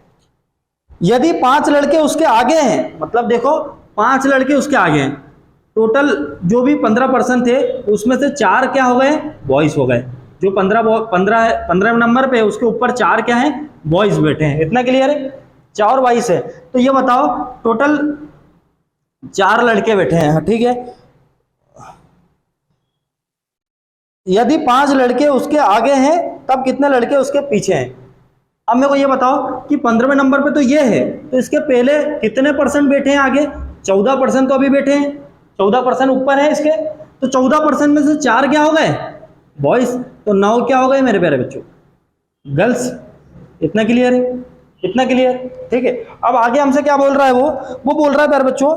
यदि 5 लड़के उसके आगे हैं, मतलब देखो 5 लड़के उसके आगे हैं, टोटल जो भी 15% थे उसमें से 4 क्या हो गए, बॉयज हो गए। जो 15 नंबर पे है उसके ऊपर 4 क्या है, बॉयज बैठे हैं। इतना क्लियर है, 4 22 है। तो ये बताओ टोटल 4 लड़के बैठे हैं, ठीक है। यदि 5 लड़के उसके आगे हैं तब कितने लड़के उसके पीछे हैं। अब मेरे को ये बताओ कि 15वें नंबर पे तो ये है, तो इसके पहले कितने % बैठे हैं आगे, 14% तो अभी बैठे हैं, 14% ऊपर है इसके। तो 14% में से 4 क्या हो गए, बॉयज। तो 9 क्या हो गए मेरे प्यारे बच्चों, गर्ल्स। इतना क्लियर है, इतना क्लियर, ठीक है। अब आगे हमसे क्या बोल रहा है वो बोल रहा है प्यारे बच्चों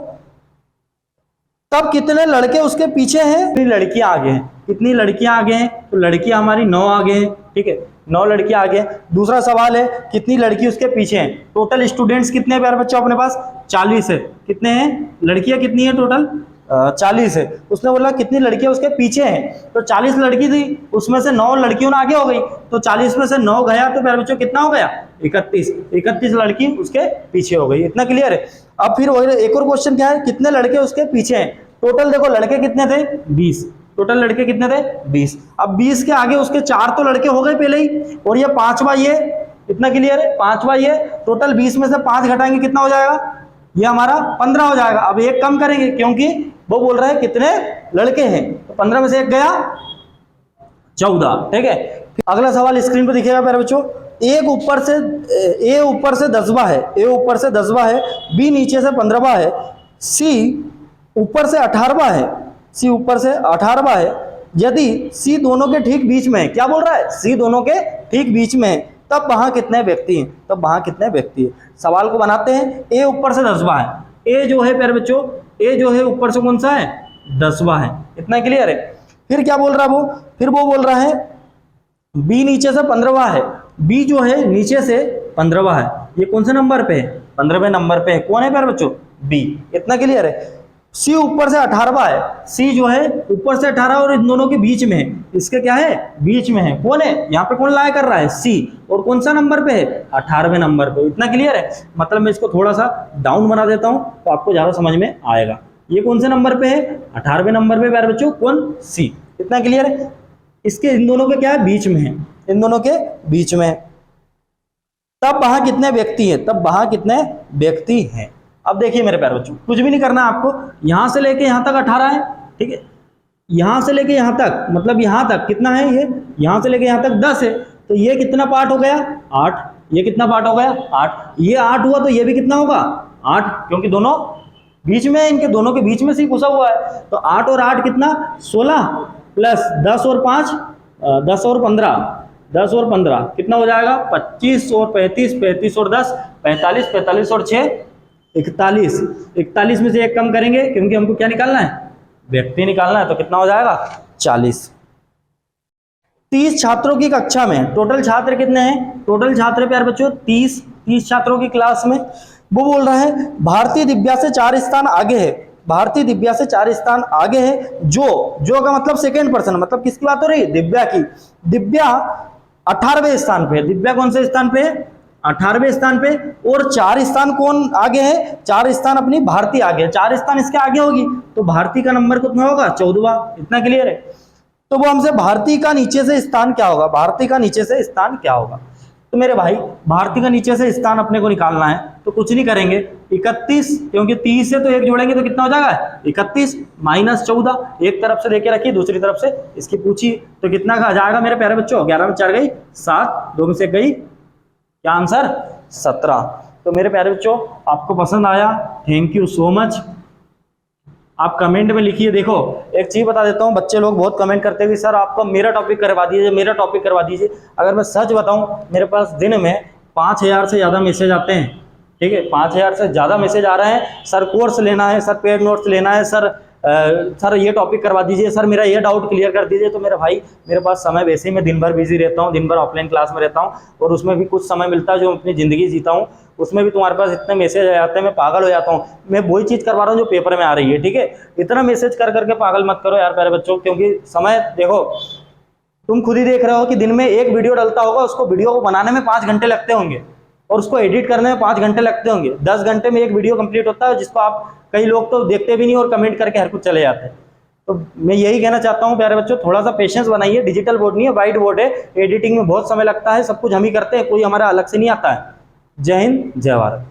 तब कितने लड़के उसके पीछे हैं? कितनी लड़कियां आगे हैं? कितनी लड़कियां आगे हैं? तो लड़कियां हमारी 9 आगे हैं, ठीक है, 9 लड़कियां आगे हैं। दूसरा सवाल है कितनी लड़की उसके पीछे हैं? टोटल स्टूडेंट्स कितने हैं प्यारे बच्चों अपने पास? 40 है। कितने हैं? लड़कियां कितनी है टोटल? 40 है। उसने बोला कितनी लड़कियां उसके पीछे हैं, तो 40 लड़की थी, उसमें से 9 लड़कियों ने आगे हो गई, तो 40 में से 9 गया तो प्यारे बच्चों कितना हो गया? 31 लड़की उसके पीछे हो गई। इतना क्लियर है? अब फिर एक और क्वेश्चन क्या है, कितने लड़के उसके पीछे हैं? टोटल देखो लड़के कितने थे? 20। टोटल लड़के कितने थे? 20। अब 20 के आगे उसके 4 तो लड़के हो गए पहले ही, और ये 5वां ये, इतना क्लियर है? 5वां ये, टोटल 20 में से 5 घटाएंगे कितना हो जाएगा? ये हमारा 15 हो जाएगा। अब एक कम करेंगे क्योंकि वो बोल रहा है कितने लड़के हैं, तो 15 में से एक गया 14, ठीक है। अगला सवाल स्क्रीन पर दिखेगा प्यारे बच्चों। ए ऊपर से 10वां है, ए ऊपर से 10वां है, बी नीचे से 15वां है, सी ऊपर से 18वां है, सी ऊपर से 18वां है। यदि सी दोनों के ठीक बीच में है, क्या बोल रहा है? सी दोनों के ठीक बीच में है, तब वहां कितने व्यक्ति हैं? तब वहां कितने व्यक्ति हैं? सवाल को बनाते हैं। ए ऊपर से 10वां है, ए जो है प्यारे बच्चों, ए जो है ऊपर से कौन सा है? 10वां है। इतना क्लियर है? फिर क्या बोल रहा है वो? फिर वो बोल रहा है बी नीचे से 15वां है, बी जो है नीचे से 15वां है। ये कौन से नंबर पे है? 15वें नंबर पे है। कौन है प्यारे बच्चों? बी। इतना क्लियर है? सी ऊपर से 18वां है, सी जो है ऊपर से 18 और इन दोनों के बीच में है, इसके क्या है? बीच में है। कौन है यहाँ पे? कौन लाया कर रहा है? सी। और कौन सा नंबर पे है? 18वें नंबर पे। इतना क्लियर है? मतलब मैं इसको थोड़ा सा डाउन बना देता हूं तो आपको ज्यादा समझ में आएगा। ये कौन से नंबर पे है? 18वें नंबर पे प्यारे बच्चों। कौन? सी। इतना क्लियर है? इसके इन दोनों के क्या है? बीच में है, इन दोनों के बीच में। तब वहां कितने व्यक्ति हैं? तब वहां कितने व्यक्ति हैं? अब देखिए मेरे प्यारे बच्चों, कुछ भी नहीं करना है आपको। यहां से लेके यहां तक 18 है, ठीक है। यहां से लेके यहां तक, मतलब यहां तक कितना है? ये यहां से लेके यहां तक 10 है, तो ये कितना पार्ट हो गया? 8। ये कितना पार्ट हो गया? 8। ये 8 हुआ तो ये भी कितना होगा? 8, क्योंकि दोनों बीच में, इनके दोनों के बीच में से घुसा हुआ है। तो 8 और 8 कितना? 16 प्लस 10 और 5 10 और 15, 10 और 15 कितना हो जाएगा? 25 और 35, 35 और 10 45, 45 और 6 41। 41 में से एक कम करेंगे क्योंकि हमको क्या निकालना है? व्यक्ति निकालना है। तो कितना हो जाएगा? 40। 30 छात्रों की कक्षा में टोटल छात्र कितने हैं? टोटल छात्र प्यारे बच्चों 30 छात्रों की क्लास में। वो बोल रहा है भारतीय दिव्या से 4 स्थान आगे है, भारतीय दिव्या से 4 स्थान आगे है। जो का मतलब सेकेंड पर्सन, मतलब किसकी बात हो रही है? दिव्या की। दिव्या 18वें स्थान पे है। दिव्या कौन से स्थान पे है? 18वें स्थान पे। और 4 स्थान कौन आगे है? 4 स्थान अपनी भारती आगे है। 4 स्थान इसके आगे होगी तो भारती का नंबर कितना होगा? 14वां। इतना क्लियर है? तो वो हमसे भारती का नीचे से स्थान क्या होगा? भारती का नीचे से स्थान क्या होगा? तो मेरे भाई भारती का नीचे से स्थान अपने को निकालना है, तो कुछ नहीं करेंगे, 31, क्योंकि 30 से तो 1 जोड़ेंगे तो कितना हो जाएगा? 31 माइनस 14। एक तरफ से लेके रखिए, दूसरी तरफ से इसकी पूछी, तो कितना आ जाएगा मेरे प्यारे बच्चों? 11 में 4 गई 7, 2 में से 1 गई, क्या आंसर? 17। तो मेरे प्यारे बच्चों आपको पसंद आया? Thank you so much. आप कमेंट में लिखिए। देखो एक चीज बता देता हूँ, बच्चे लोग बहुत कमेंट करते हैं कि सर आपको मेरा टॉपिक करवा दीजिए, मेरा टॉपिक करवा दीजिए। अगर मैं सच बताऊं, मेरे पास दिन में 5000 से ज़्यादा मैसेज आते हैं, ठीक है, 5000 से ज़्यादा मैसेज आ रहे हैं। सर कोर्स लेना है, सर पेड नोट्स लेना है, सर ये टॉपिक करवा दीजिए, सर मेरा ये डाउट क्लियर कर दीजिए। तो मेरा भाई मेरे पास समय वैसे ही मैं दिन भर बिजी रहता हूँ, दिन भर ऑफलाइन क्लास में रहता हूँ, और उसमें भी कुछ समय मिलता है जो अपनी ज़िंदगी जीता हूँ, उसमें भी तुम्हारे पास इतने मैसेज आ जाते हैं, मैं पागल हो जाता हूँ। मैं वही चीज़ करवा रहा हूँ जो पेपर में आ रही है, ठीक है। इतना मैसेज कर करके पागल मत करो यार प्यारे बच्चों, क्योंकि समय देखो तुम खुद ही देख रहे हो कि दिन में एक वीडियो डलता होगा, उसको वीडियो को बनाने में 5 घंटे लगते होंगे और उसको एडिट करने में 5 घंटे लगते होंगे। 10 घंटे में एक वीडियो कंप्लीट होता है, जिसको आप कई लोग तो देखते भी नहीं और कमेंट करके हर कुछ चले जाते हैं। तो मैं यही कहना चाहता हूँ प्यारे बच्चों, थोड़ा सा पेशेंस बनाइए। डिजिटल बोर्ड नहीं है, व्हाइट बोर्ड है, एडिटिंग में बहुत समय लगता है, सब कुछ हम ही करते हैं, कोई हमारा अलग से नहीं आता है। जय हिंद, जय भारत।